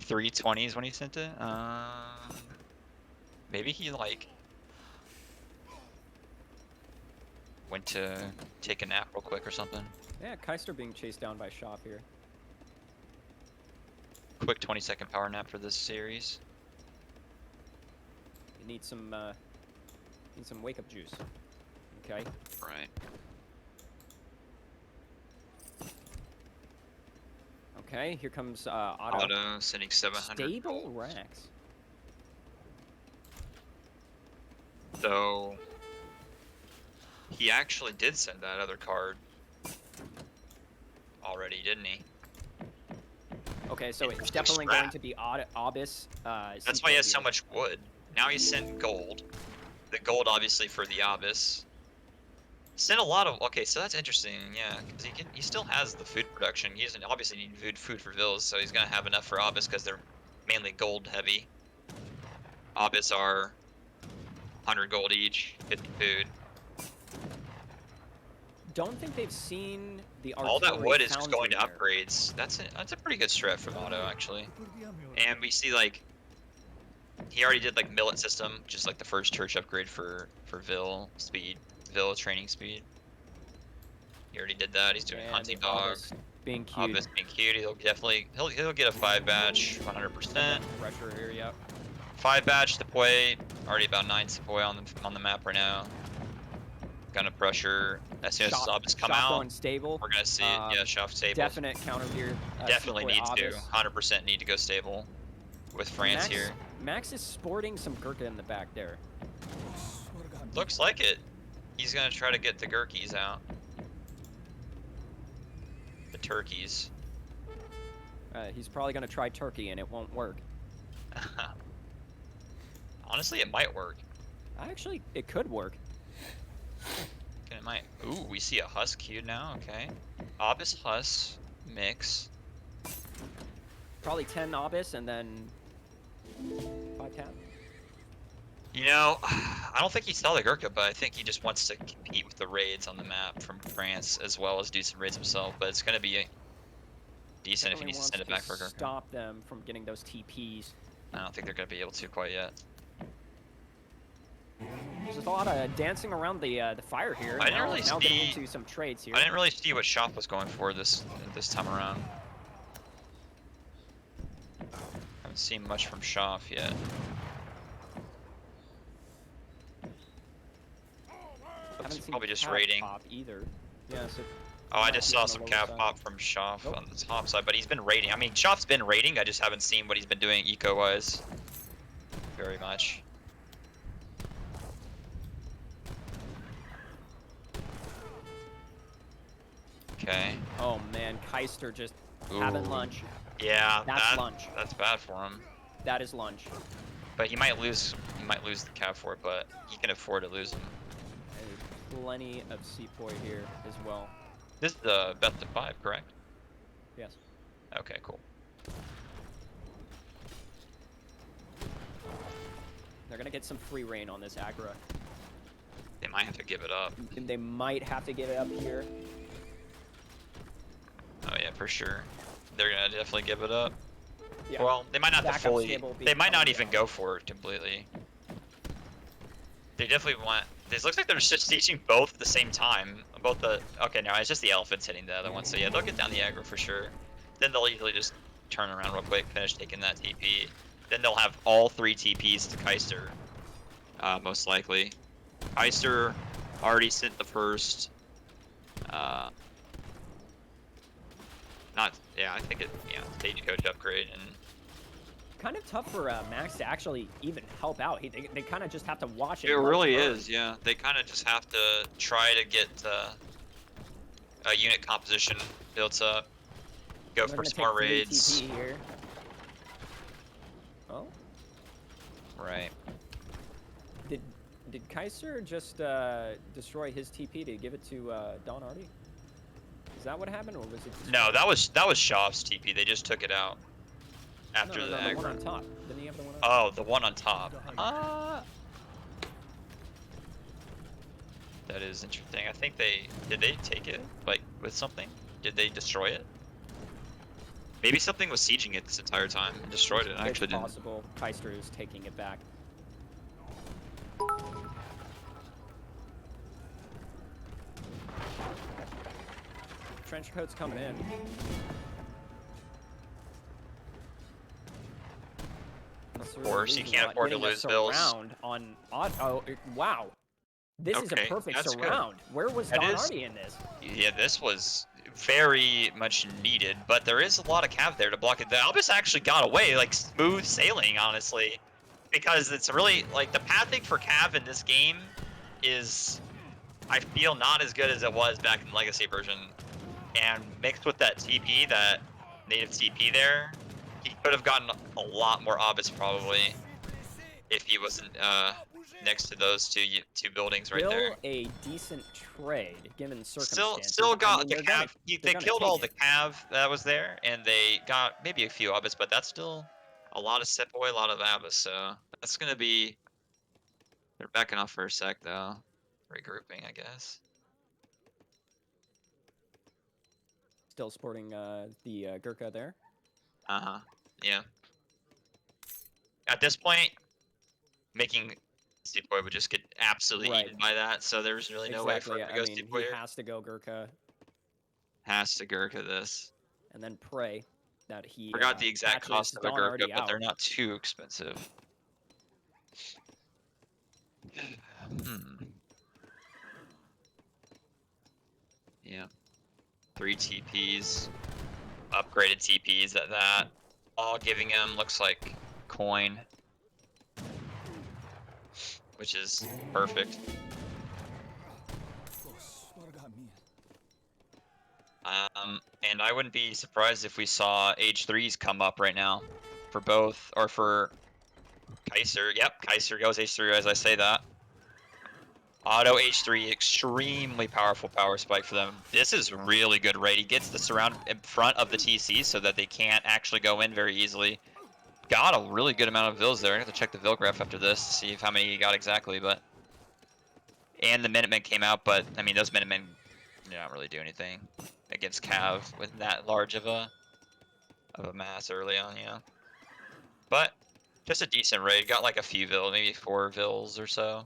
$320s when he sent it. Maybe he like went to take a nap real quick or something. Yeah, Kaister being chased down by Schaf here. Quick 20-second power nap for this series. You need some wake up juice. Okay. Right. Okay, here comes Otto. Auto sending 700. Stable racks. So he actually did send that other card already, didn't he? Okay, so It's it's a definitely scrap. going to be Obis. That's why he has so much wood. Now he sent gold. The gold, obviously, for the Abyss. Sent a lot of... Okay, so that's interesting, yeah. Because he still has the food production. He doesn't obviously need food for Vills, so he's going to have enough for Abyss because they're mainly gold heavy. Abyss are 100 gold each, 50 food. Don't think they've seen the All that artillery wood is just going to foundry there. upgrades. That's a pretty good strat from Auto, actually. And we see, like... He already did, like, Millet System, which is, like, the first church upgrade for Vil speed. Vil training speed. He already did that. He's doing And Hunting Dog. Obis being cute. Obvious being cute. He'll definitely... He'll get a 5 batch, 100%. Pressure here, yeah. 5 batch deploy. Already about 9 deploy on the map right now. Gonna pressure as soon as Schaf- Obis come Schaf out. going stable. We're gonna see it. Yeah, Schaf stable. Definite counter here. Definitely needs to. Obis. 100% need to go stable with France Max, here. Max is sporting some Gurkha in the back there. Looks like it. He's gonna try to get the Gurkies out. The turkeys. He's probably going to try Turkey and it won't work. Honestly, it might work. Actually, it could work. It might. Ooh, we see a Husk queued now. Okay. Obis Husk mix. Probably 10 Obis and then 5 cap. You know, I don't think he saw the Gurkha, but I think he just wants to compete with the raids on the map from France as well as do some raids himself. But it's gonna be decent if he Definitely needs to wants send it back for Gurkha. stop them from getting those TPs. I don't think they're gonna be able to quite yet. There's a lot of dancing around the fire here. I didn't now, really now getting see- into some trades here. I didn't really see what Schaf was going for this time around. Haven't seen much from Schaf yet. Haven't seen probably just Cav raiding. pop either. Yeah, so Oh, I might just be saw on the some lower cav side. pop from Schaf Nope. on the top side, but he's been raiding. I mean, Schaf's been raiding. I just haven't seen what he's been doing eco-wise very much. Okay. Oh man, Kaister just having Ooh. lunch. Yeah, That's lunch. that's bad for him. That is lunch. But he might lose. He might lose the cav for it, but he can afford to lose him. And plenty of Sepoy here as well. This is the best of 5, correct? Yes. Okay, cool. They're gonna get some free reign on this aggro. They might have to give it up. And they might have to get it up here. Oh yeah, for sure. They're gonna definitely give it up. Yeah. Well, they might not have to Backup fully. stable will be They might not coming even down. go for it completely. They definitely want. This looks like they're just teaching both at the same time. Both the. Okay, no, it's just the elephants hitting the other one. So yeah, they'll get down the aggro for sure. Then they'll easily just turn around real quick, finish taking that TP. Then they'll have all 3 TPs to Kaister. Most likely. Kaister already sent the first. Yeah, I think it. Yeah, stagecoach upgrade and. Kind of tough for Max to actually even help out. They kind of just have to watch it. It and let really burn. is, yeah. They kind of just have to try to get a unit composition built up. Go They're for gonna smart take 3 raids. TP here. Oh, Right. did Kaiser just destroy his TP to give it to Don Artie? Is that what happened, or was it? No, that was Schaf's TP. They just took it out after no, the the one aggro. on top. Didn't he have the one on? Oh, the one on top. That is interesting. I think did they take it like with something? Did they destroy it? Maybe something was sieging it this entire time and destroyed it. I actually It's didn't. possible Kaister is taking it back. Trench coat's coming in. Of course, you can't afford to lose bills. Surround on wow. This is a Okay, perfect that's good. surround. Where was That Don is- Artie in this? Yeah, this was very much needed, but there is a lot of cav there to block it. The Albus actually got away, like smooth sailing, honestly, because it's really like the pathing for cav in this game is, I feel, not as good as it was back in the Legacy version, and mixed with that TP, that native TP there, he could have gotten a lot more Albus probably if he wasn't next to those two buildings right Still there. a decent trade given circumstances. Still I got mean, the they're cav. gonna- They they're gonna killed take all it. the cav that was there, and they got maybe a few Abyss, but that's still a lot of Sepoy, a lot of Abyss. So that's gonna be. They're backing off for a sec though, regrouping, I guess. Still sporting the Gurkha there. Yeah. At this point, making Sepoy would just get absolutely Right. eaten by that. So there's really no way for Exactly. him to I go mean, Sepoy he here. has to go Gurkha Has to Gurkha this. and then pray that he Forgot the exact patches cost of a Don Gurkha, Artie but they're out. not too expensive. Yeah. 3 TPs. Upgraded TPs at that. All giving him, looks like, coin. Which is perfect. And I wouldn't be surprised if we saw H3s come up right now. For both, or for Kaiser. Yep, Kaiser goes H3 as I say that. Auto H3, extremely powerful power spike for them. This is really good raid. He gets the surround in front of the TC so that they can't actually go in very easily. Got a really good amount of vills there. I have to check the vill graph after this to see how many he got exactly, but... And the Minutemen came out, but, I mean, those Minutemen do not really do anything against Cav with that large of a mass early on, yeah. But, just a decent raid. Got like a few vills, maybe 4 vills or so.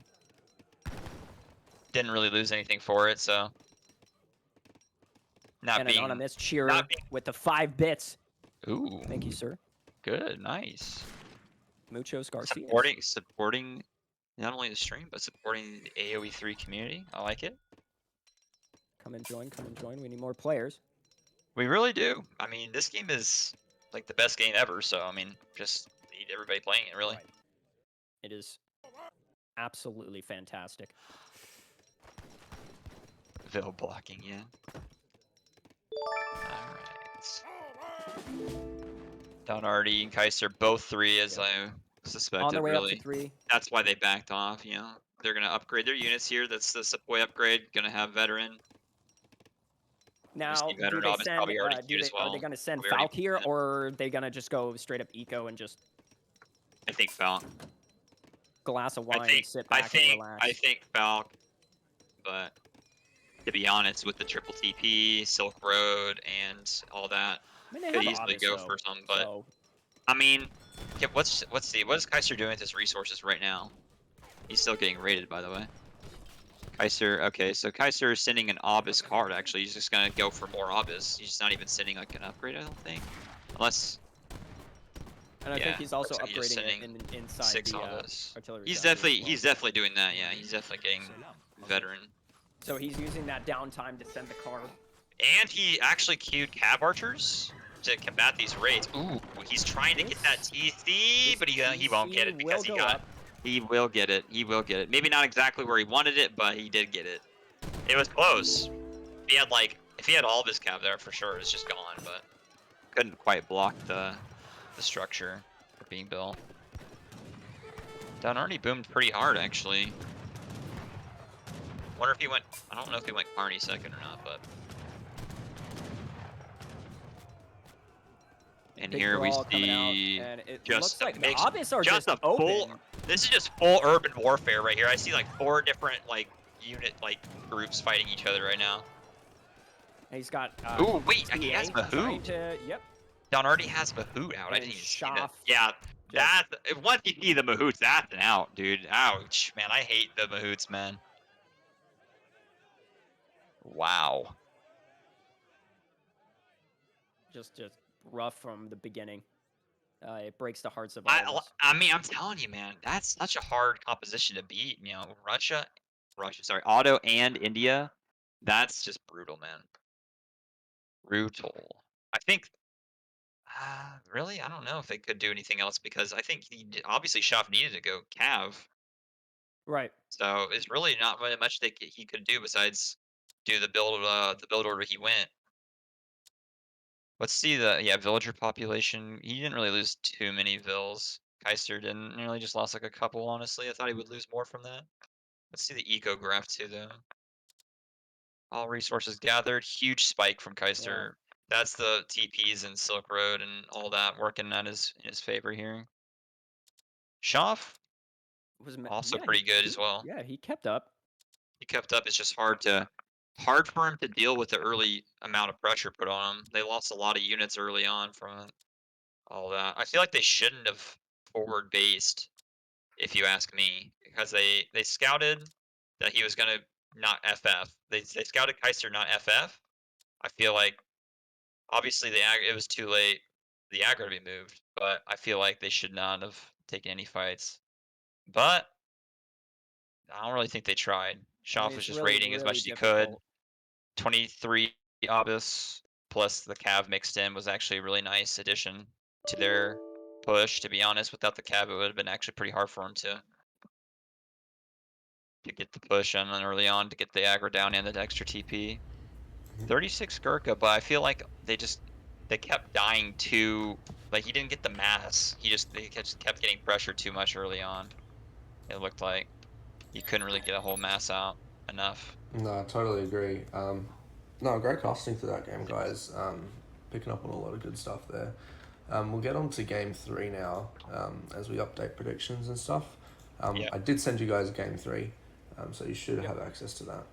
Didn't really lose anything for it, so. And anonymous cheerer with the 5 bits. Ooh. Thank you, sir. Good, nice. Muchos Garcia. Supporting not only the stream, but supporting the AoE3 community. I like it. Come and join. Come and join. We need more players. We really do. I mean, this game is like the best game ever. So I mean, just need everybody playing it. Really. Right. It is absolutely fantastic. Vil blocking, yeah. Alright. Down Artie and Kaiser, both 3 as I suspected, On their way really. up to 3. That's why they backed off, you know. They're gonna upgrade their units here. That's the Sepoy upgrade. Gonna have veteran. Now, do veteran they Ob is send? probably already Do queued they, as well. are they going to send Probably already Falk here, queued. or are they going to just go straight up eco and just I think Falk. glass of wine, I think sit back and relax? I think Falk, but to be honest, with the triple TP, Silk Road, and all that, I mean, they could have easily Obis, go though, for some. But so I mean, okay, what is Kaiser doing with his resources right now? He's still getting raided, by the way. Kaiser, okay, so Kaiser is sending an Obis card, actually. He's just gonna go for more Obis. He's not even sending, like, an upgrade, I don't think. Unless, and I yeah, think he's also looks like he's just upgrading it sending inside 6 the Obis. artillery. He's factory as definitely, well. doing that, yeah. He's definitely getting veteran. So he's using that downtime to send the card. And he actually queued Cav Archers to combat these raids. Ooh, he's trying to get that TC, but he won't get it because he will get it. He will get it. Maybe not exactly where he wanted it, but he did get it. It was close. If he had all of his cav there, for sure, it's just gone. But couldn't quite block the structure for being built. Down Arnie boomed pretty hard, actually. Wonder if he went. I don't know if he went Carney second or not, but. And Big here we brawl coming out, see and it just looks like the the Obis are just just a full. open. This is just full urban warfare right here. I see like 4 different unit groups fighting each other right now. And he's got. Ooh, wait, he TA has trying Mahout. to. Yep. Don already has Mahout out. I And didn't even see that. Schaf Yeah, that once you see the Mahouts, that's an out, dude. Ouch, man, I hate the Mahouts, man. Wow. Just rough from the beginning. It breaks the hearts of all of us. I mean, I'm telling you, man, that's such a hard composition to beat. You know, sorry, Auto and India. That's just brutal, man. Brutal. I think. Really, I don't know if they could do anything else because I think obviously Schaf needed to go Cav. Right. So it's really not really much he could do besides do the build order he went. Let's see the villager population. He didn't really lose too many vills. Kaister didn't really, just lost like a couple, honestly. I thought he would lose more from that. Let's see the eco graph too though. All resources gathered, huge spike from Kaister. Yeah. That's the TPs and Silk Road and all that working in his favor here. Schaf Was also pretty good as well. Yeah, he kept up. He kept up. It's just hard for him to deal with the early amount of pressure put on him. They lost a lot of units early on from all that. I feel like they shouldn't have forward based, if you ask me, because they scouted that he was gonna not FF. They scouted Kaister not FF. I feel like obviously it was too late. The aggro to be moved, but I feel like they should not have taken any fights. But I don't really think they tried. Schaf was just raiding as much as he could. 23 Obis plus the Cav mixed in was actually a really nice addition to their push. To be honest, without the Cav, it would have been actually pretty hard for him to get the push and then early on to get the aggro down and the extra TP. 36 Gurkha, but I feel like they kept dying too. Like he didn't get the mass. They kept getting pressured too much early on. It looked like he couldn't really get a whole mass out enough. No, I totally agree. No, great casting for that game, guys. Picking up on a lot of good stuff there. We'll get on to game 3 now, as we update predictions and stuff. Yeah. I did send you guys game 3, so you should have access to that.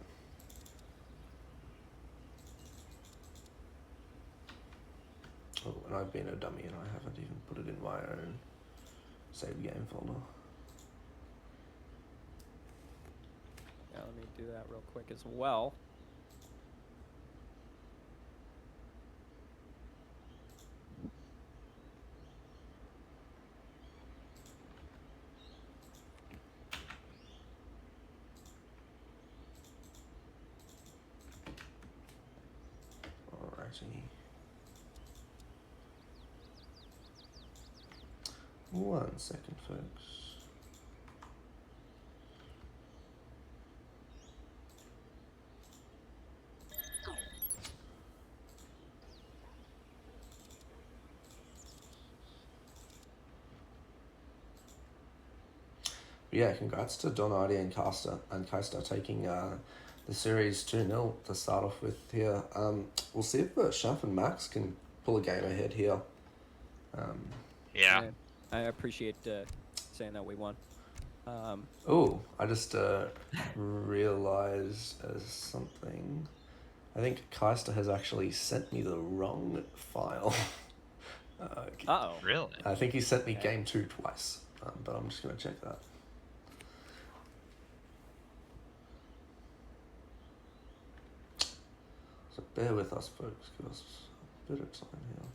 Oh, and I've been a dummy and I haven't even put it in my own save game folder. Yeah, let me do that real quick as well. Artie. 1 second, folks. Yeah, congrats to Don Artie and Kaister taking the series 2-0 to start off with here. We'll see if Schaf and Max can pull a game ahead here. Yeah. I appreciate saying that we won. Oh, I just realized something. I think Kaister has actually sent me the wrong file. Uh-oh. Really? I think he sent me Okay. game 2 twice, but I'm just going to check that. So bear with us, folks. Give us a bit of time here.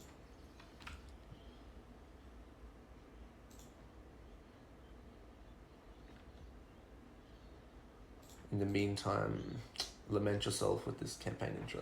In the meantime, lament yourself with this campaign intro.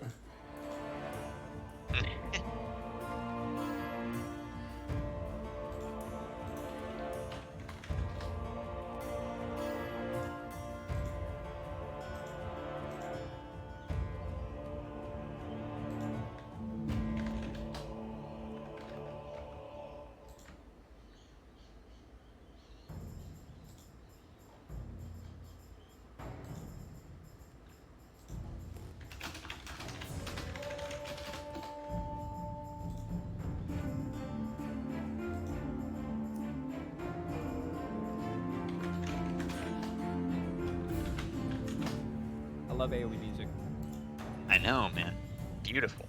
I love AoE music. I know, man. Beautiful.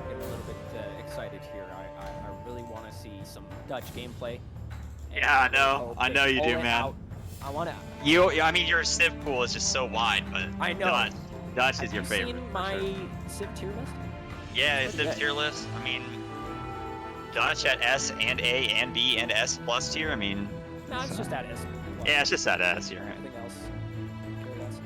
Getting a little bit excited here. I really want to see some Dutch gameplay. And Yeah, I really know. hope I they know you pull do, it man. out. I want to. I mean, your civ pool is just so wide, but I know. Dutch Have is your you favorite. seen for my sure. Civ tier list? Yeah, it's Pretty the good. tier list. I mean, Dutch at S and A and B and S plus tier. I mean, No, it's just that S. yeah, it's just that S tier. Anything else? Care less.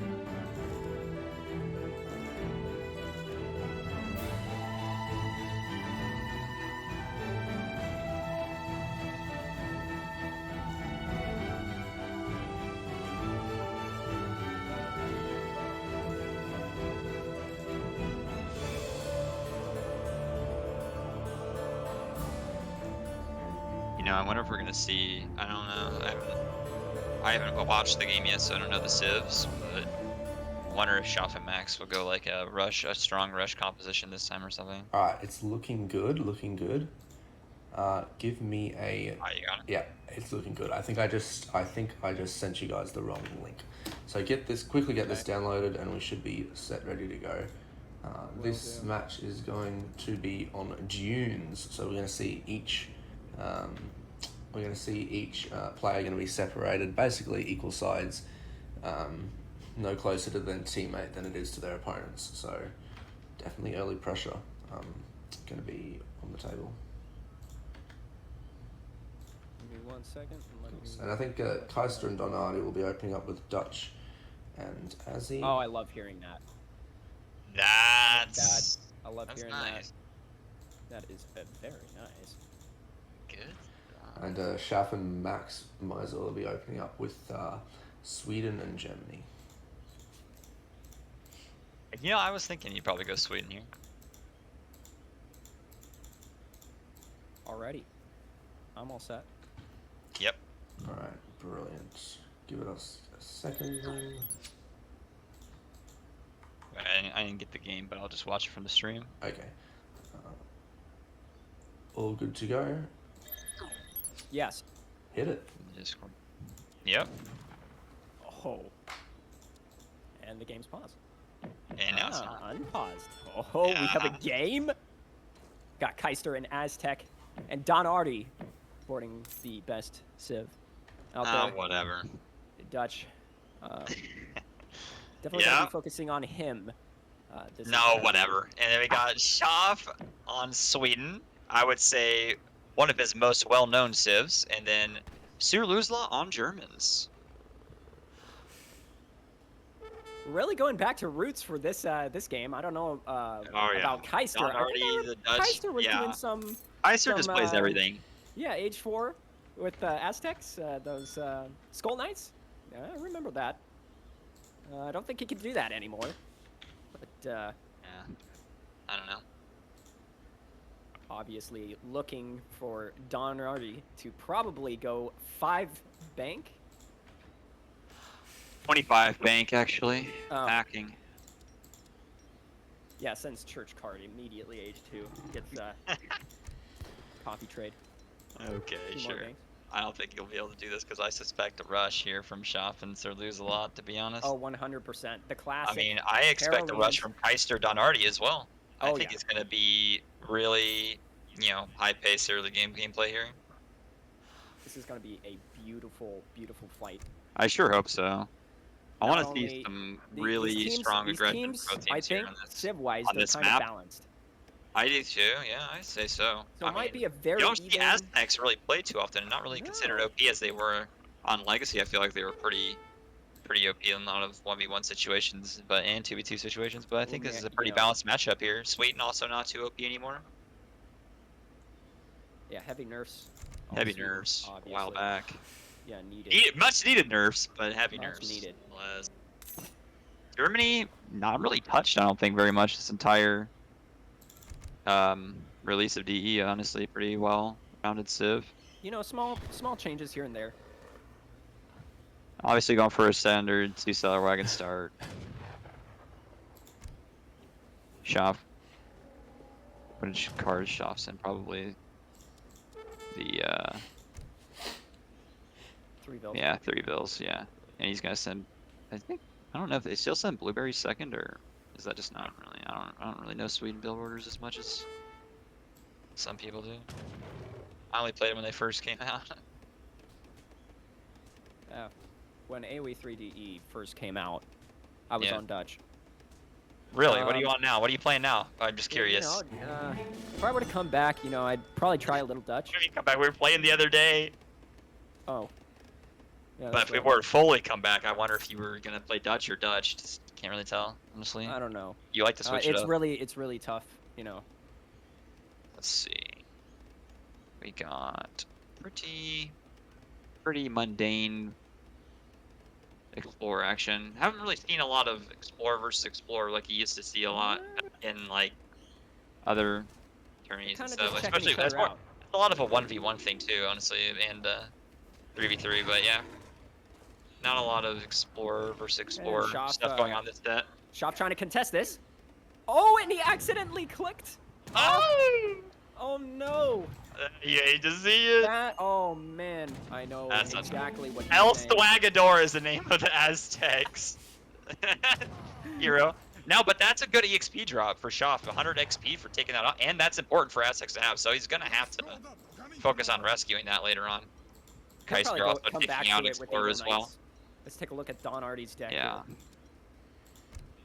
You know, I wonder if we're gonna see. I don't know. I haven't watched the game yet, so I don't know the civs. But I wonder if Schaf and Max will go like a strong rush composition this time or something. Alright, it's looking good, looking good. Give me a... Oh, you got it. Yeah, it's looking good. I think I just sent you guys the wrong link. So quickly get this downloaded, and we should be set, ready to go. This match is going to be on dunes, so we're going to see each player going to be separated, basically equal sides, no closer to their teammate than it is to their opponents. So definitely early pressure going to be on the table. Give me 1 second. And I think Kaister and Don Artie will be opening up with Dutch and Azzy. Oh, I love hearing that. That's I love hearing nice. that. That is very nice. Good. And Schaf and Max Miser will be opening up with Sweden and Germany. You know, I was thinking you'd probably go Sweden here. Alrighty. I'm all set. Yep. Alright, brilliant. Give us a second then. I didn't get the game, but I'll just watch it from the stream. Okay. All good to go. Yes. Hit it. Discord. Yep. Oh. And the game's paused. And now it's not. Unpaused. Oh, we have a game. Got Kaister and Aztec, and Don Artie boarding the best Civ out there. Whatever. Dutch. Definitely gonna be focusing on him. Whatever. And then we got Schaf on Sweden. I would say one of his most well-known civs, and then Sir Luzla on Germans. Really going back to roots for this this game. I don't know about Kaister. Don Artie, the Dutch. Kaister was doing some. Kaister just plays everything. Yeah, age 4 with Aztecs, those Skull Knights. Yeah, I remember that. I don't think he can do that anymore. But yeah, I don't know. Obviously, looking for Don Artie to probably go 5 bank. 25 bank actually. Hacking. Yeah, sends church card immediately. Age 2 gets copy trade. Okay, 2 more sure. banks. I don't think you'll be able to do this because I suspect a rush here from Schaf and Sir Lose a lot, to be honest. Oh, 100%. The classic. I mean, I expect a rush from Kaister Don Artie as well. I think it's going to be really, high pace early gameplay here. This is going to be a beautiful, beautiful fight. I sure hope so. I Not want to see only some really strong aggressive pro teams I here think, on this, Civ-wise, on they're this kind map. of balanced. I do too, yeah, I say so. So it might be a very you don't see even... Aztecs really play too often, and not really considered OP as they were on Legacy. I feel like they were pretty OP in a lot of 1v1 situations, and 2v2 situations. But I think this is a pretty balanced matchup here. Sweden also not too OP anymore. Yeah, heavy nerfs. Heavy nerfs a while back. Yeah, needed. Much needed nerfs, but heavy Much nerfs. needed. Germany not really touched, I don't think, very much this entire release of DE. Honestly, pretty well rounded civ. Small changes here and there. Obviously going for a standard 2-seller wagon start. Schaf. Which card is Schaf's in? Probably the 3 bills. yeah, 3 bills, yeah. And he's gonna send, I don't know if they still send blueberry second, or is that just not really? I don't really know Sweden build orders as much as some people do. I only played them when they first came out. When AoE 3DE first came out, I was on Dutch. Really? What are you on now? What are you playing now? I'm just curious. If I were to come back, I'd probably try a little Dutch. When you come back, we were playing the other day. Oh. Yeah, But if we were fully come back, I wonder if you were gonna play Dutch or Dutch. Just can't really tell, honestly. I don't know. You like to switch it up. It's really tough, Let's see. We got pretty mundane Explorer action. Haven't really seen a lot of Explorer versus Explorer like you used to see a lot in like other tourneys and stuff. Especially it's a lot of a 1v1 thing too, honestly, and 3v3. But yeah, not a lot of Explorer versus Explorer stuff going on this set. Schaf trying to contest this. Oh, and he accidentally clicked. Oh no. You hate to see it. Oh man, I know exactly what El you're saying. Swagador is the name of the Aztecs. Hero. No, but that's a good EXP drop for Schaf. 100 XP for taking that out, and that's important for Aztecs to have. So he's gonna have to focus on rescuing that later on. Kaister also taking out Explorer as well. Let's take a look at Don Artie's deck. Yeah.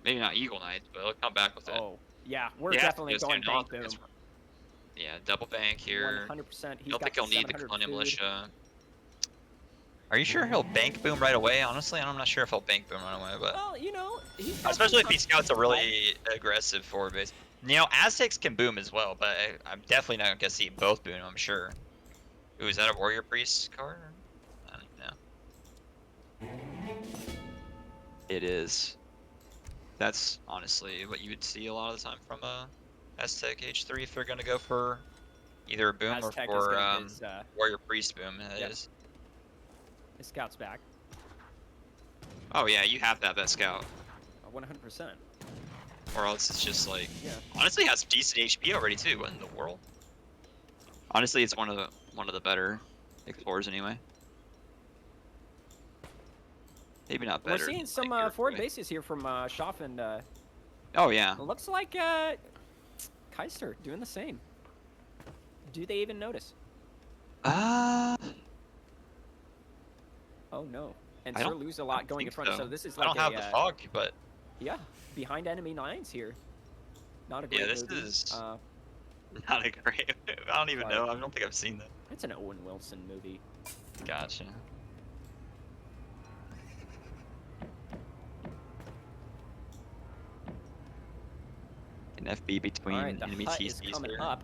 Maybe not Eagle Knights, but he'll come back with it. Oh, yeah, we're definitely going bank boom. Yeah, double bank here. 100%. I don't think he'll need the Colonial Militia. Are you sure he'll bank boom right away? Honestly, I'm not sure if he'll bank boom right away, but well, especially if he scouts a really aggressive forward base. Aztecs can boom as well, but I'm definitely not gonna see both boom. I'm sure. Ooh, is that a Warrior Priest card? I don't know. It is. That's honestly what you would see a lot of the time from a Aztec H3 if they're gonna go for either a boom Aztec or for Warrior Priest boom. It is. His scout's back. Oh yeah, you have that scout. 100%. Or else it's just like, honestly has decent HP already too. What in the world? Honestly, it's one of the better explorers anyway. Maybe not better. We're seeing some like, forward bases here from Schaf, and Oh yeah. it looks like Kaister doing the same. Do they even notice? Uh, Oh no. And I Sir don't- lose a I lot don't going in think front. So this is I like don't have the fog, but yeah, behind enemy lines here. Not a great yeah, this movie. is Uh, not a great. I don't even Sorry. know. I don't think I've seen that. it's an Owen Wilson movie. Gotcha. An FB between All right, the enemy hut is TCs coming there. up,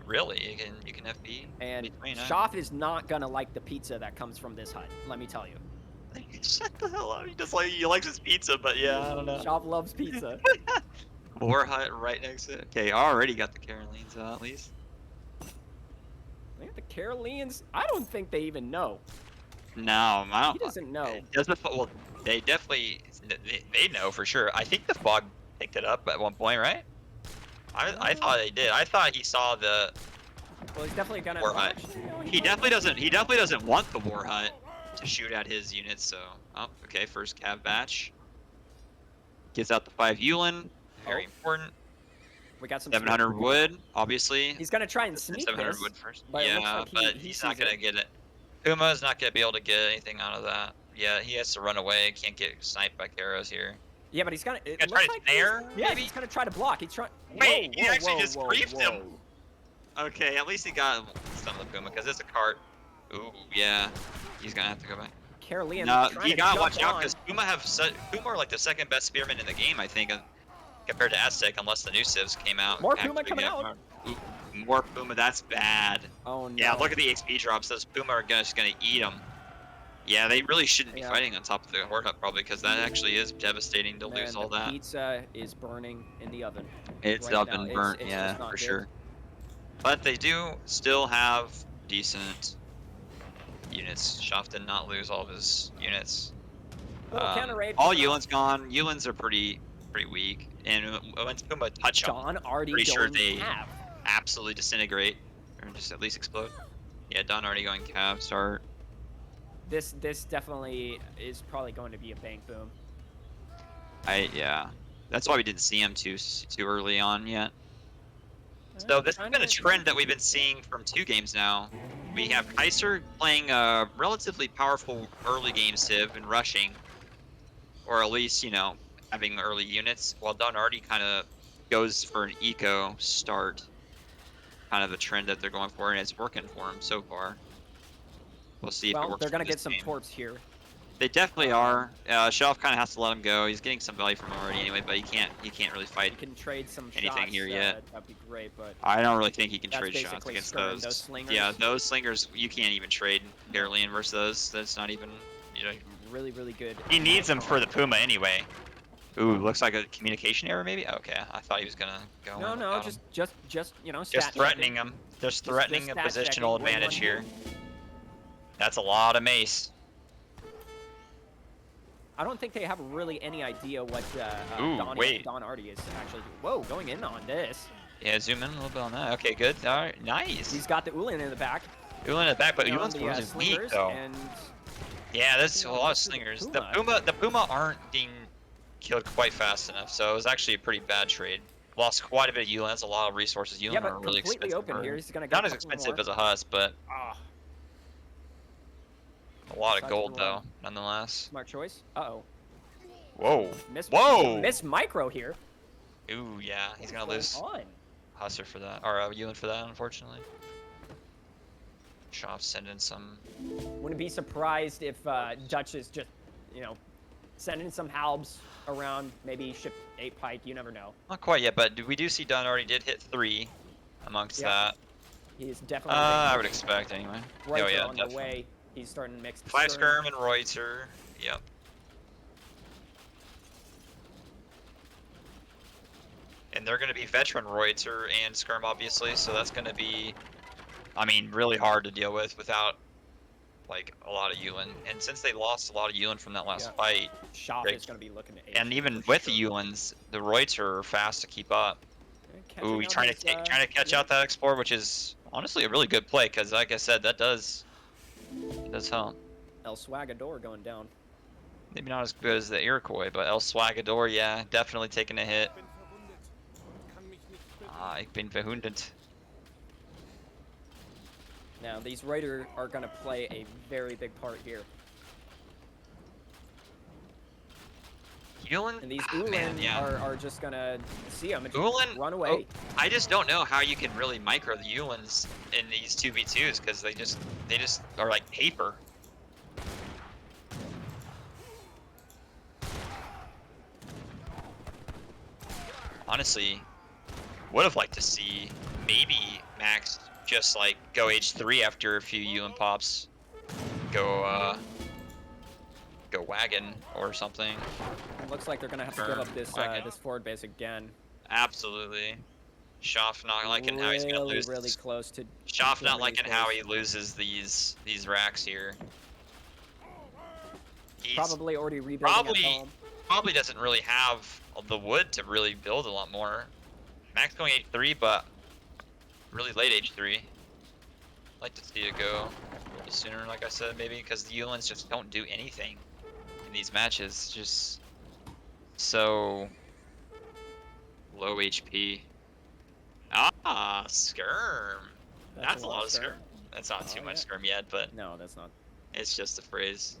Really? You can FB and between, huh? Schaf is not gonna like the pizza that comes from this hut. Let me tell you. Shut the hell up. He likes his pizza, but yeah, I don't know. Schaf loves pizza. War hut right next to it. Okay, already got the Carolines out at least. Man, the Carolines, I don't think they even know. No, I don't. He doesn't know. Well, they definitely they know for sure. I think the fog picked it up at one point, right? I thought they did. I thought he saw the Well, he's definitely gonna. war well, hut. actually, no, He definitely doesn't want the war hut to shoot at his units. So, oh, okay, first cav batch. Gets out the 5 Yulin. Very important. We got some 700 smoke. wood, obviously. He's gonna try and sneak 700 this. wood first. but it looks Yeah, like but he he's not sees gonna it. get it. Puma's not gonna be able to get anything out of that. Yeah, he has to run away. Can't get sniped by Karos here. Yeah, but he's gonna. It Gonna looks try to like he's- snare, Yeah, maybe? he's gonna try to block. He's trying. Wait, he actually just briefed him. Okay, at least he got some of the Puma because it's a cart. Ooh, yeah. He's gonna have to go back. Carolean. No, trying you to gotta jump watch out on. because Puma are like the second best spearmen in the game, I think, compared to Aztec, unless the new civs came out. More Puma Actually, coming yeah, out. Ooh, more Puma, that's bad. Oh no. Yeah, look at the XP drops. Those Puma are just gonna eat them. Yeah, they really shouldn't be Yeah. fighting on top of the Horde Hut probably because that actually is devastating to Man, lose all the that. pizza is burning in the oven. It's right up now. and It's- burnt, it's yeah, just not for good. sure. But they do still have decent units. Schaf did not lose all of his units. Little counter raid. All coming up. Yulin's gone. Yulins are pretty weak, and once Puma touch them, Don Artie pretty sure going they half. absolutely disintegrate, or just at least explode. Yeah, Don already going cav start. This definitely is probably going to be a bank boom. Yeah, that's why we didn't see him too early on yet. So this has been a trend that we've been seeing from 2 games now. We have Kaiser playing a relatively powerful early game civ and rushing, or at least, you know, having early units, while Don Artie kind of goes for an eco start. Kind of the trend that they're going for, and it's working for him so far. We'll see if it Well, works. they're gonna for this get some game. torps here. They definitely are. Schaf kind of has to let him go. He's getting some value from him already anyway, but he can't really fight. You can trade some Anything shots. here yet. That'd be great, but I don't really think he can That's trade shots basically against skirting those. those slingers. Yeah, those slingers you can't even trade Carolean versus those. That's not even, you know. really, really good. He needs them for the Puma anyway. Ooh, looks like a communication error maybe. Okay, I thought he was gonna go. No, in no, without him. just you know, Just stat threatening checking. him. Just threatening a stat checking. positional advantage here. That's a lot of mace. I don't think they have really any idea what Ooh, wait. Don Artie is actually. Whoa, going in on this. Yeah, zoom in a little bit on that. Okay, good. All right, nice. He's got the Ulin in the back. Ulin in the back, but on Ulin's the, losing weak slingers, though. And Yeah, there's a you know, lot of this is the slingers. Puma. The Puma aren't being killed quite fast enough, so it was actually a pretty bad trade. Lost quite a bit of Yulin. That's a lot of resources. Yulin yeah, but are really completely expensive. open here. He's gonna get Not a as couple expensive more. as a Husk, but Ah, a lot of Besides gold the though, run. nonetheless. smart choice. Uh-oh. Whoa. Miss micro here. Ooh, yeah, he's gonna What's lose going on? Husser for that, or Yulin for that, unfortunately. Schaf sending some. Wouldn't be surprised if Dutch is just, you know, sending some halbs around, maybe ship 8 pike, you never know. Not quite yet, but we do see Dunn already did hit 3 amongst Yep. that. He's definitely I would expect anyway. right Oh yeah, on the definitely. way. He's starting to mix the 5 skirm. skirm and Reuter. Yep. And they're going to be veteran Reuter and skirm obviously, so that's going to be, I mean, really hard to deal with without like a lot of Yulin. And since they lost a lot of Yulin from that last Yeah. fight, Schaf Right. is going to be looking at and even for with sure. the Yulins, the Reuter are fast to keep up. Catching Ooh, he's on trying his, to catch yeah. out that Explorer, which is honestly a really good play because, like I said, that does help. El Swagador going down. Maybe not as good as the Iroquois, but El Swagador, yeah, definitely taking a hit. Ich bin verwundet. Now, these Raider are going to play a very big part here. Yulin, And these man, Ulan yeah. are just going to see them and just Ulan, run away. I just don't know how you can really micro the Yulins in these 2v2s because they just are like paper. Honestly, would have liked to see maybe Max just like go H3 after a few Yulin pops, go wagon or something. It looks like they're going to have to give up this this forward base again. Absolutely. Schaf not liking how he's gonna lose. Really close to. Schaf not Germany's liking how base. he loses these racks here. He's Probably already rebuilding at probably home. probably doesn't really have the wood to really build a lot more. Max going H3, but really late H3. Like to see it go a little sooner, like I said, maybe because the Yulins just don't do anything in these matches. Just so low HP. Ah, skirm. That's a lot of skirm. That's not too much skirm yet, but No, that's not. it's just a phrase.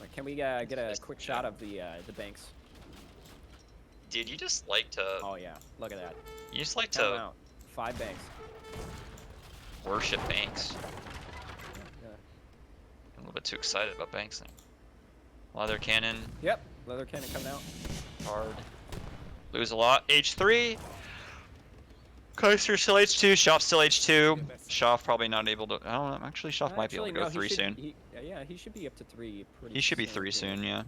Like, can we get a quick shot of the banks? Dude, you just like to. Oh yeah, look at that. You just like Count 'em to out. 5 banks. worship banks. Yeah. I'm a little bit too excited about banks now. Leather cannon, Yep, leather cannon coming out. hard. Lose a lot. H3. Kaister still H2. Schaf still H2. Schaf probably not able to. I don't know. Actually, Schaf might be able to go no, 3 soon. Yeah, he should be up to 3 pretty He should be soon, 3 too. soon, yeah.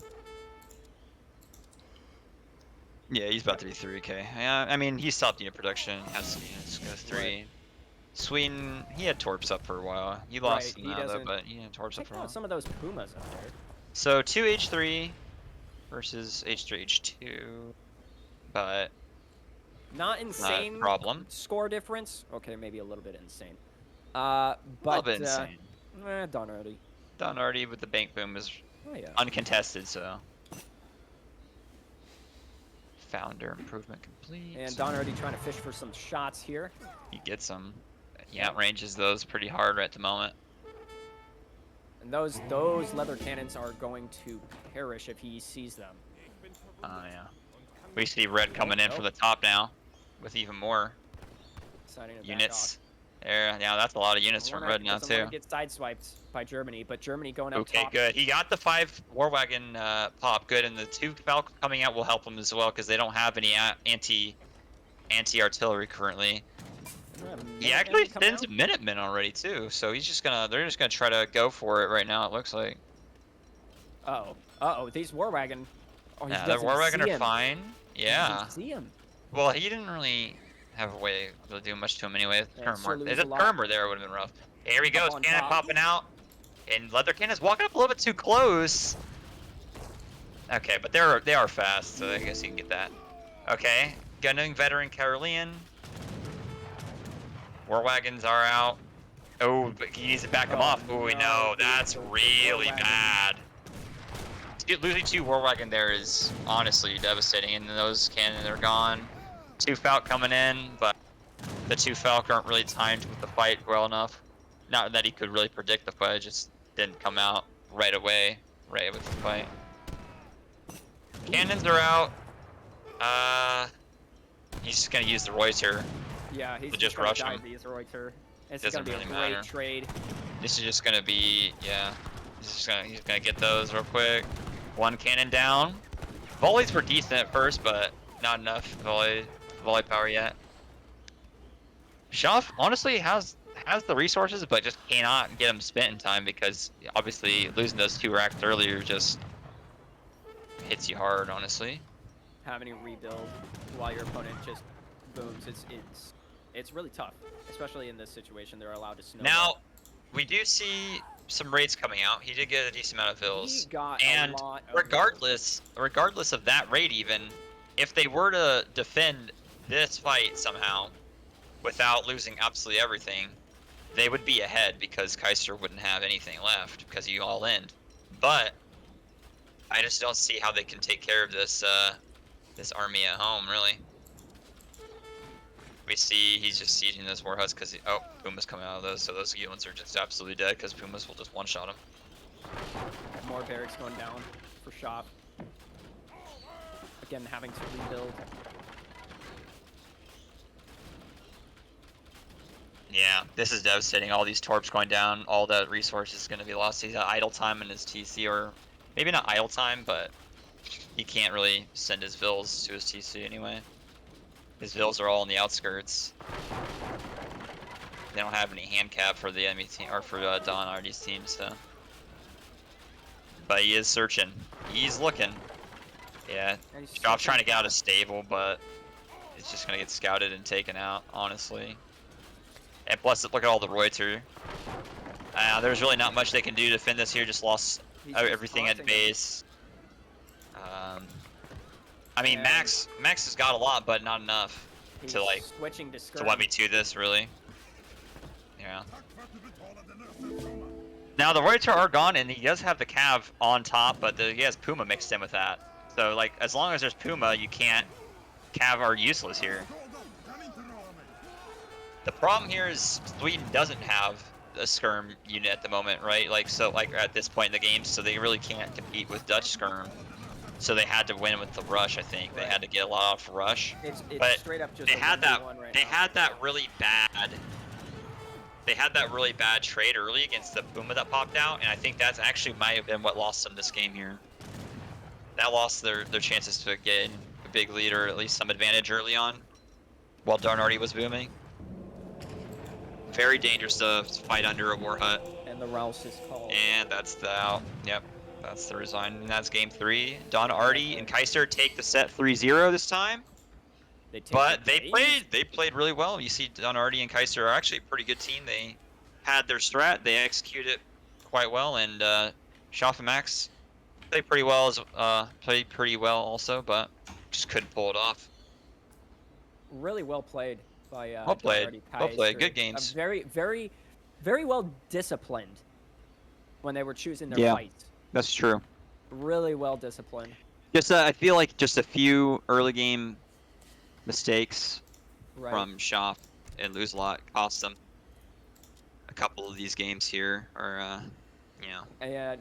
Yeah, he's about to be 3K. Yeah, I mean, he stopped unit production. Has some units. Go 3. Right. Sweden, he had torps up for a while. He lost Right, them he now, though, doesn't- but he had torps up Check for a out while. some of those Pumas up there. So 2 H3 versus H3 H2, but Not not insane a problem. score difference. Okay, maybe a little bit insane. But A little bit insane. Don Artie. Don Artie with the bank boom is Oh yeah. uncontested, so. Founder improvement complete. And Don Artie trying to fish for some shots here. He gets them. He outranges those pretty hard right at the moment. And those leather cannons are going to perish if he sees them. Oh, yeah. We see red coming in from the top now with even more Deciding to back units. off. There, yeah, that's a lot of units from Warner red now, doesn't wanna too. get sideswiped by Germany, but Germany going up Okay, top. good. He got the 5 war wagon pop, good, and the 2 Falcon coming out will help him as well because they don't have any anti-artillery currently. He actually sends Minutemen already too, so he's just gonna. They're just gonna try to go for it right now. It looks like. Uh-oh, these war wagon. Oh, he Yeah, doesn't the war wagon see are him. fine. He Yeah. doesn't see him. Well, he didn't really have a way to do much to him anyway. If Yeah, Kerm so were, lose if a lot. Kerm were there, it would have been rough. Here he goes, on cannon top. popping out, and leather cannon's walking up a little bit too close. Okay, but they are fast, so I guess you can get that. Okay, gunning veteran Carolean. War wagons are out. Oh, but he needs to back him Oh, off. Oh, no, no, dude, that's the war really wagon. bad. Losing 2 war wagon there is honestly devastating, and those cannons are gone. 2 Falc coming in, but the 2 Falc aren't really timed with the fight well enough. Not that he could really predict the fight, it just didn't come out right away, right with the fight. Cannons are out. He's just gonna use the Reuter. Yeah, he's Just just gonna rush dive him. these Reuter. It's Doesn't gonna be really a great matter. trade. This is just gonna be, yeah. He's gonna get those real quick. 1 cannon down. Volleys were decent at first, but not enough volley power yet. Schaf honestly has the resources, but just cannot get them spent in time because obviously losing those 2 racks earlier just hits you hard, honestly. Having to rebuild while your opponent just booms, it's really tough, especially in this situation. They're allowed to snowball. Now, we do see some raids coming out. He did get a decent amount of he vills. got And a lot of regardless of that raid even, if they were to defend this fight somehow without losing absolutely everything, they would be ahead because Kaister wouldn't have anything left because you all in. But I just don't see how they can take care of this this army at home, really. We see he's just sieging those war huts because oh, Puma's coming out of those, so those units are just absolutely dead because Pumas will just one-shot them. More barracks going down for Schaf. Again, having to rebuild. Yeah, this is devastating. All these torps going down, all that resources is going to be lost. He's got idle time in his TC, or maybe not idle time, but he can't really send his vills to his TC anyway. His vills are all on the outskirts. They don't have any hand cap for the enemy team, or for Don Artie's team, so. But he is searching. He's looking. Yeah, Schaf's trying to get out of stable, but it's just going to get scouted and taken out, honestly. And plus, look at all the Reuter. There's really not much they can do to defend this here. Just lost everything at base. I mean, Max has got a lot, but not enough to like switching to 1v2 this really. Yeah. Now the Reuter are gone, and he does have the Cav on top, but he has Puma mixed in with that. So like, as long as there's Puma, you can't. Cav are useless here. The problem here is Sweden doesn't have a skirm unit at the moment, right? Like, so like at this point in the game, so they really can't compete with Dutch skirm. So they had to win with the rush. I think they had to get a lot off rush. It's but straight up just they had that. Right they now. had that really bad. They had that really bad trade early against the Puma that popped out, and I think that's actually might have been what lost them this game here. That lost their chances to get a big lead or at least some advantage early on, while Don Artie was booming. Very dangerous to fight under a war hut. And the Rouse is called. And that's the out. Yep, that's the resign. And that's game 3. Don Artie and Kaister take the set 3-0 this time. But they played really well. You see, Don Artie and Kaister are actually a pretty good team. They had their strat. They executed it quite well. And Schaf and Max played pretty well also, but just couldn't pull it off. Really well played by well played. Good games. Very, very, very well disciplined when they were choosing their fights. That's true. Really well disciplined. Just I feel like just a few early game mistakes from Schaf and lose a lot cost them a couple of these games here, or a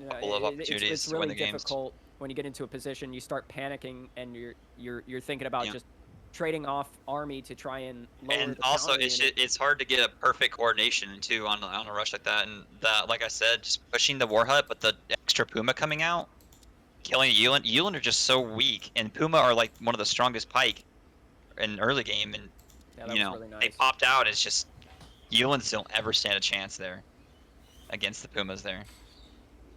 couple of opportunities it's to really win the games. difficult when you get into a position, you start panicking, and you're thinking about just trading off army to try and lower and the also counter unit. it's hard to get a perfect coordination too on a rush like that, and that, like I said, just pushing the war hut, but the extra Puma coming out, killing Yulin are just so weak, and Puma are like one of the strongest pike in early game, and really nice. They popped out. It's just Yulins don't ever stand a chance there against the Pumas there.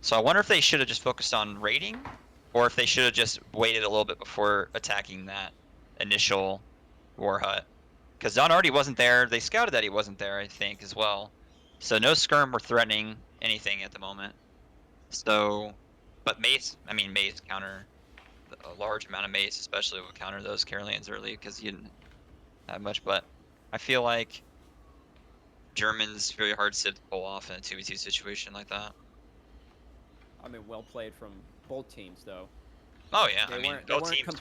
So I wonder if they should have just focused on raiding, or if they should have just waited a little bit before attacking that initial war hut, because Don Artie wasn't there. They scouted that he wasn't there, I think, as well. So no skirm or threatening anything at the moment. So, but mace counter a large amount of mace, especially would counter those Carolians early because you didn't have much. But I feel like Germans very hard to pull off in a 2v2 situation like that. I mean, well played from both teams, though. Oh yeah, both teams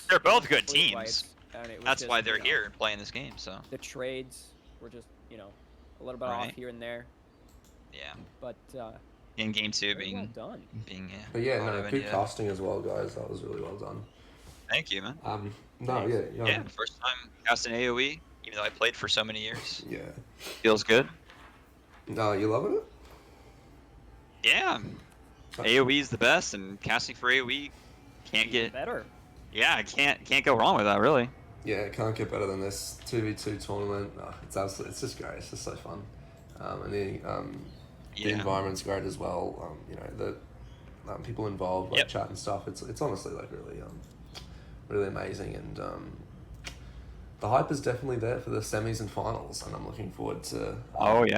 they're both good teams. That's why they're here playing this game. So the trades were just a little bit off here and there. Yeah. But in game 2 being well done. But yeah, no, good casting as well, guys. That was really well done. Thank you, man. Yeah. First time casting AOE, even though I played for so many years. Yeah. Feels good. No, you loving it? Yeah. AOE is the best, and casting for AOE can't get better. Yeah, I can't go wrong with that, really. Yeah, it can't get better than this 2v2 tournament. It's just great. It's just so fun, and the environment's great as well. The people involved, like chat and stuff. It's honestly like really amazing, and the hype is definitely there for the semis and finals, and I'm looking forward to. Definitely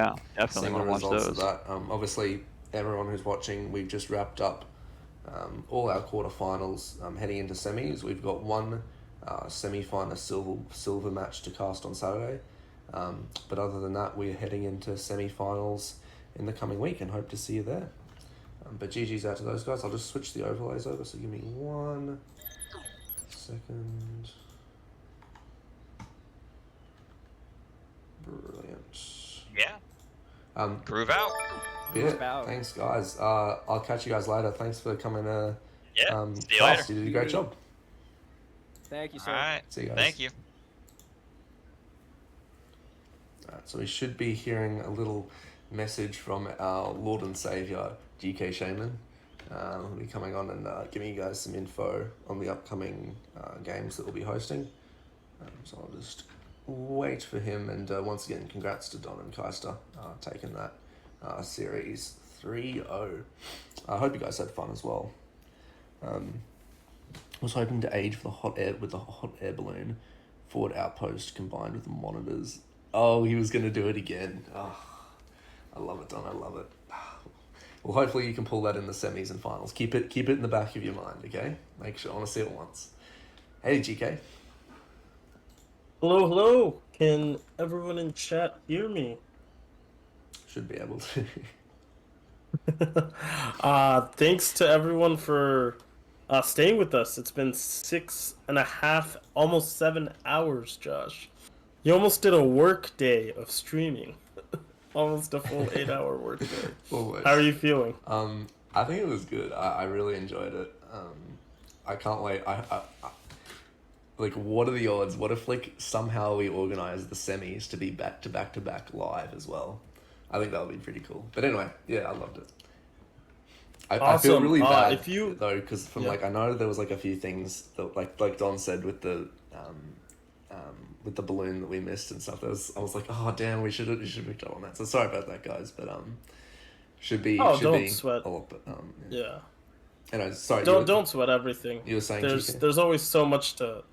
seeing want the to watch results those. of that. Obviously, everyone who's watching, we've just wrapped up all our quarterfinals. Heading into semis, we've got one semi-final silver match to cast on Saturday, But other than that, we're heading into semi-finals in the coming week and hope to see you there. But GG's out to those guys. I'll just switch the overlays over, so give me 1 second. Brilliant. Yeah. Groove out. Yeah, thanks guys. I'll catch you guys later. Thanks for coming. Yeah. See you Charles, later. you did a great job. Thank you, sir. All right. See you guys. Thank you. Alright, so we should be hearing a little message from our Lord and Savior, GK Shaman. He'll be coming on and giving you guys some info on the upcoming games that we'll be hosting. So I'll just wait for him, and once again, congrats to Don and Kaister taking that series 3-0. I hope you guys had fun as well. Was hoping to age for the hot air balloon forward outpost combined with the monitors. Oh, he was going to do it again. Oh, I love it, Don. I love it. Well, hopefully you can pull that in the semis and finals. Keep it in the back of your mind, okay? Make sure. I want to see it once. Hey, GK. Hello, hello. Can everyone in chat hear me? Should be able to. Thanks to everyone for staying with us. It's been 6.5, almost 7 hours, Josh. You almost did a work day of streaming. Almost a full 8-hour work day. Almost. How are you feeling? I think it was good. I really enjoyed it. I can't wait. I like, what are the odds? What if, like, somehow we organize the semis to be back to back live as well? I think that would be pretty cool. But anyway, yeah, I loved it. I feel really bad though, because like, I know there was like a few things that like Don said with the balloon that we missed and stuff. I was like, oh damn, we should have picked up on that. So sorry about that, guys. But should be sweat. a lot. But Yeah. Anyway, sorry. Don't sweat everything. You were saying there's always so much to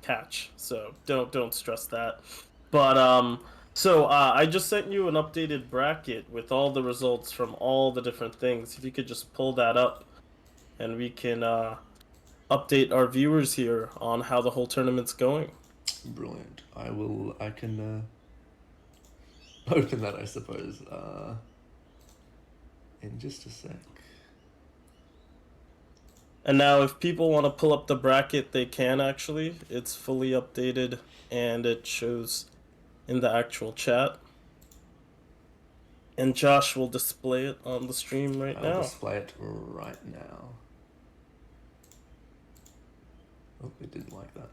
catch. So don't stress that. But So I just sent you an updated bracket with all the results from all the different things. If you could just pull that up, and we can update our viewers here on how the whole tournament's going. Brilliant. I can open that, I suppose, in just a sec. And now if people want to pull up the bracket, they can actually. It's fully updated, and it shows in the actual chat. And Josh will display it on the stream now. I'll display it right now. Oh, it didn't like that.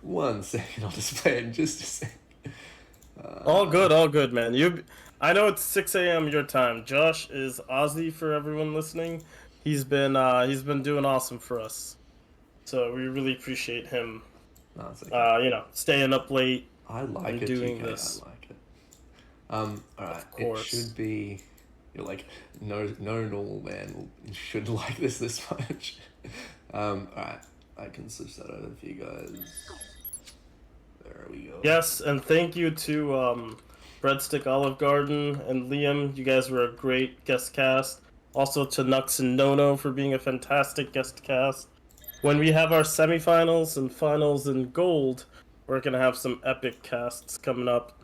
1 second, I'll display it in just a sec. All good, man. I know it's 6 a.m. your time. Josh is Aussie for everyone listening. He's been doing awesome for us. So we really appreciate him. No, it's okay. Staying up late. I like it, doing GK, this. I like it. Alright, Of course. It should be, like, no normal man should like this much. Alright, I can switch that over for you guys. There we go. Yes, and thank you to Breadstick Olive Garden and Liam. You guys were a great guest cast. Also to Nux and Nono for being a fantastic guest cast. When we have our semifinals and finals in gold, we're going to have some epic casts coming up.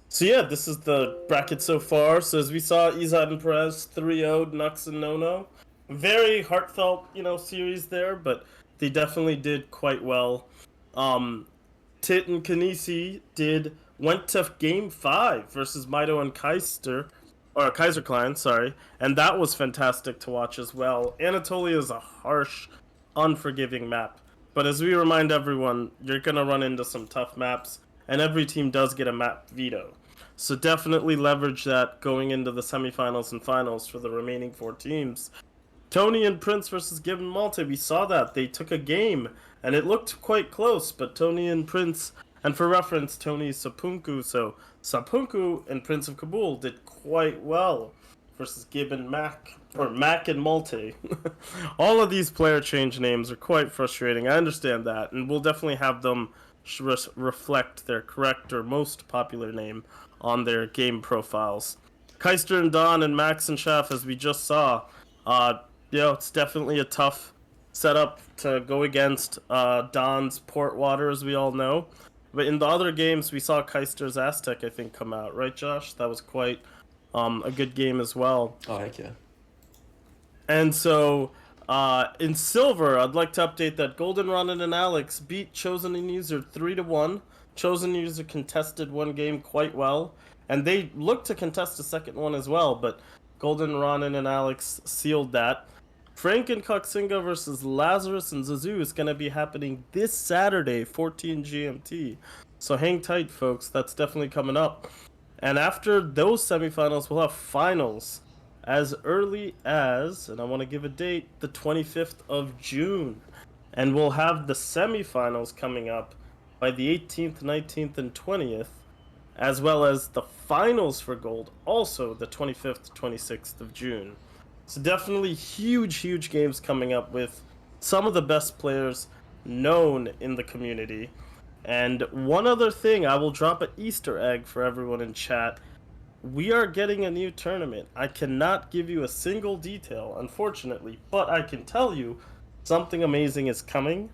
So yeah, this is the bracket so far. So as we saw, Izad and Perez 3-0'd Nux and Nono. Very heartfelt, series there, but they definitely did quite well. Tit and Kanisi went to game 5 versus Mido and Kaister. Or Kaiser Klein, sorry. And that was fantastic to watch as well. Anatolia is a harsh, unforgiving map. But as we remind everyone, you're going to run into some tough maps, and every team does get a map veto. So definitely leverage that going into the semifinals and finals for the remaining 4 teams. Tony and Prince versus Gibbon Malte, we saw that. They took a game, and it looked quite close, but Tony and Prince, and for reference, Tony is Sapunku, so Sapunku and Prince of Kabul did quite well versus Gibbon Mac and Malte. All of these player change names are quite frustrating. I understand that, and we'll definitely have them reflect their correct or most popular name on their game profiles. Kaister and Don and Max and Schaf, as we just saw, it's definitely a tough setup to go against Don's Portwater, as we all know. But in the other games, we saw Kaister's Aztec, I think, come out, right, Josh? That was quite a good game as well. Oh, heck yeah. And so, in silver, I'd like to update that Golden Ronin and Alex beat Chosen User 3-1. Chosen User contested one game quite well, and they looked to contest a second one as well, but Golden Ronin and Alex sealed that. Frank and Koksinga versus Lazarus and Zazu is going to be happening this Saturday, 14 GMT. So hang tight, folks. That's definitely coming up. And after those semifinals, we'll have finals as early as, and I want to give a date, the 25th of June. And we'll have the semifinals coming up by the 18th, 19th, and 20th, as well as the finals for gold, also the 25th, 26th of June. So definitely huge games coming up with some of the best players known in the community. And one other thing, I will drop an Easter egg for everyone in chat. We are getting a new tournament. I cannot give you a single detail, unfortunately, but I can tell you something amazing is coming,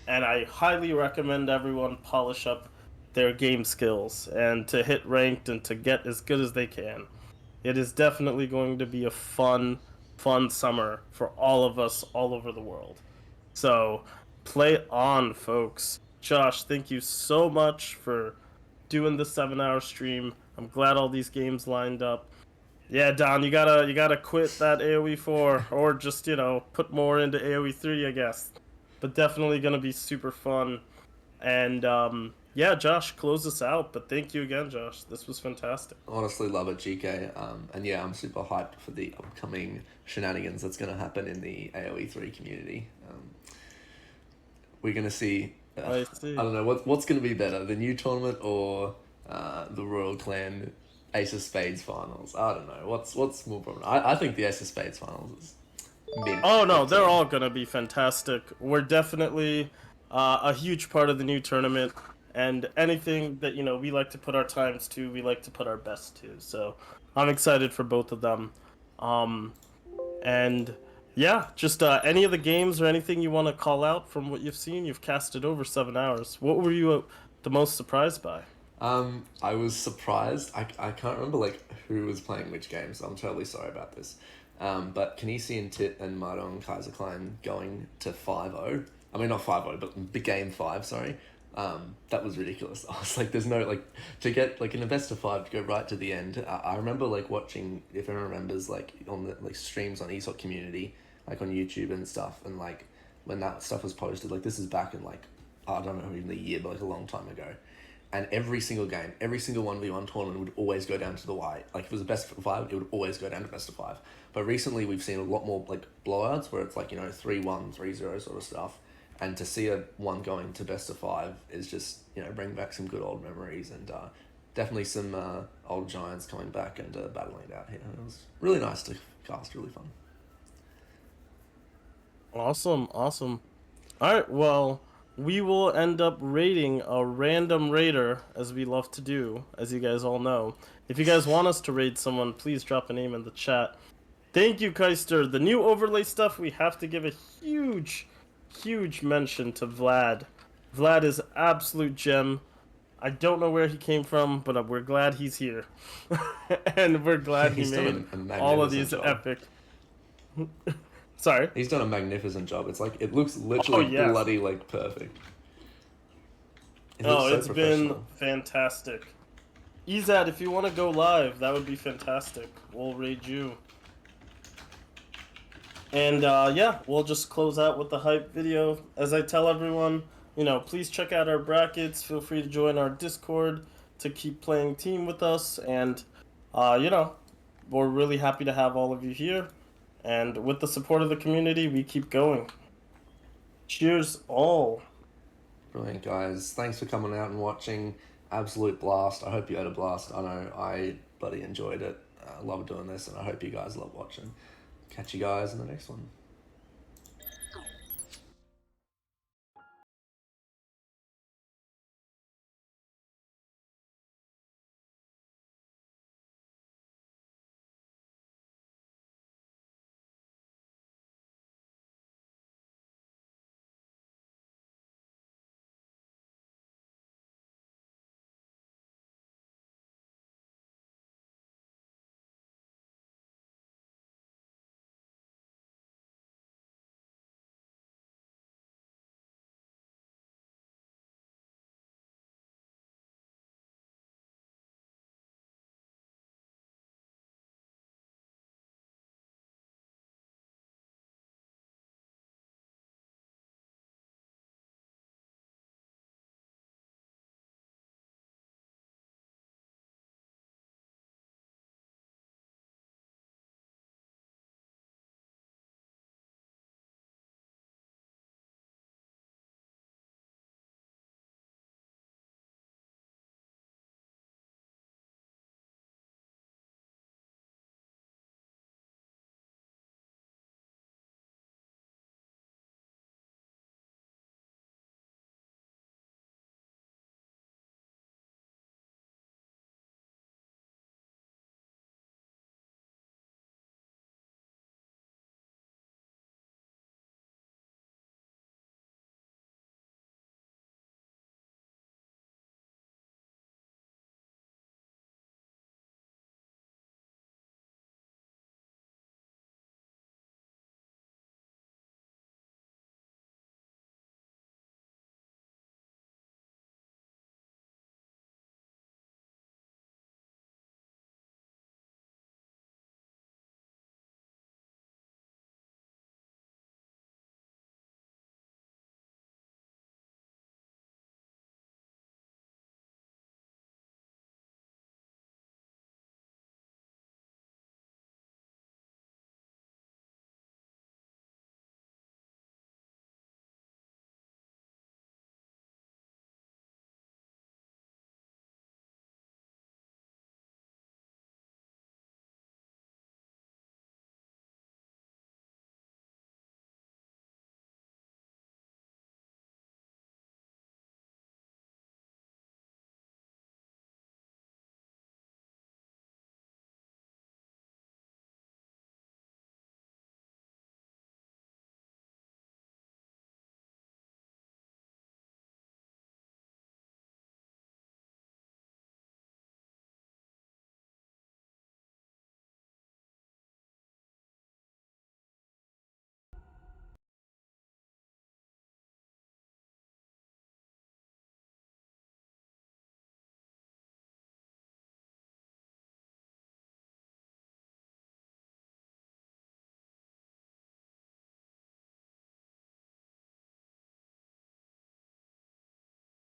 and I highly recommend everyone polish up their game skills and to hit ranked and to get as good as they can. It is definitely going to be a fun summer for all of us all over the world. So, play on, folks. Josh, thank you so much for doing the 7-hour stream. I'm glad all these games lined up. Yeah, Don, you gotta quit that AoE 4, or just, put more into AoE 3, I guess. But definitely gonna be super fun. And yeah, Josh, close us out. But thank you again, Josh. This was fantastic. Honestly, love it, GK. And yeah, I'm super hyped for the upcoming shenanigans that's going to happen in the AoE 3 community. We're going to see. I don't know what's going to be better, the new tournament or the Royal Clan Ace of Spades finals. I don't know what's more prominent. I think the Ace of Spades finals is mint. Oh no, they're all going to be fantastic. We're definitely a huge part of the new tournament. And anything that, we like to put our times to, we like to put our best to. So I'm excited for both of them. And yeah, just any of the games or anything you want to call out from what you've seen. You've casted over 7 hours. What were you the most surprised by? I was surprised. I can't remember who was playing which game, so I'm totally sorry about this. But Kanisi and Tit and Mardon Kaiser Klein going to 5-0. I mean, not 5-0, but game 5, sorry. That was ridiculous. I was like, there's no, to get, in a best of 5 to go right to the end. I remember, watching, if anyone remembers, on the, streams on ESOC Community, on YouTube and stuff, and, when that stuff was posted, this is back in, I don't know even the year, but, a long time ago. And every single game, every single 1v1 tournament would always go down to the Y. If it was a best of 5, it would always go down to best of 5. But recently, we've seen a lot more, blowouts, where it's, 3-1, 3-0 sort of stuff. And to see one going to best of 5 is just, bring back some good old memories, and definitely some old giants coming back and battling it out here. It was really nice to cast, really fun. Awesome. All right, well, we will end up rating a random raider, as we love to do, as you guys all know. If you guys want us to raid someone, please drop a name in the chat. Thank you, Kaister. The new overlay stuff, we have to give a huge mention to Vlad. Vlad is absolute gem. I don't know where he came from, but we're glad he's here. And we're glad he made all of these epic... Sorry? He's done a magnificent job. It's it looks literally bloody, perfect. It's been fantastic. Ezad, if you want to go live, that would be fantastic. We'll raid you. And yeah, we'll just close out with the hype video. As I tell everyone, please check out our brackets. Feel free to join our Discord to keep playing team with us. And, we're really happy to have all of you here. And with the support of the community, we keep going. Cheers all. Brilliant, guys. Thanks for coming out and watching. Absolute blast. I hope you had a blast. I know I bloody enjoyed it. I love doing this, and I hope you guys love watching. Catch you guys in the next one.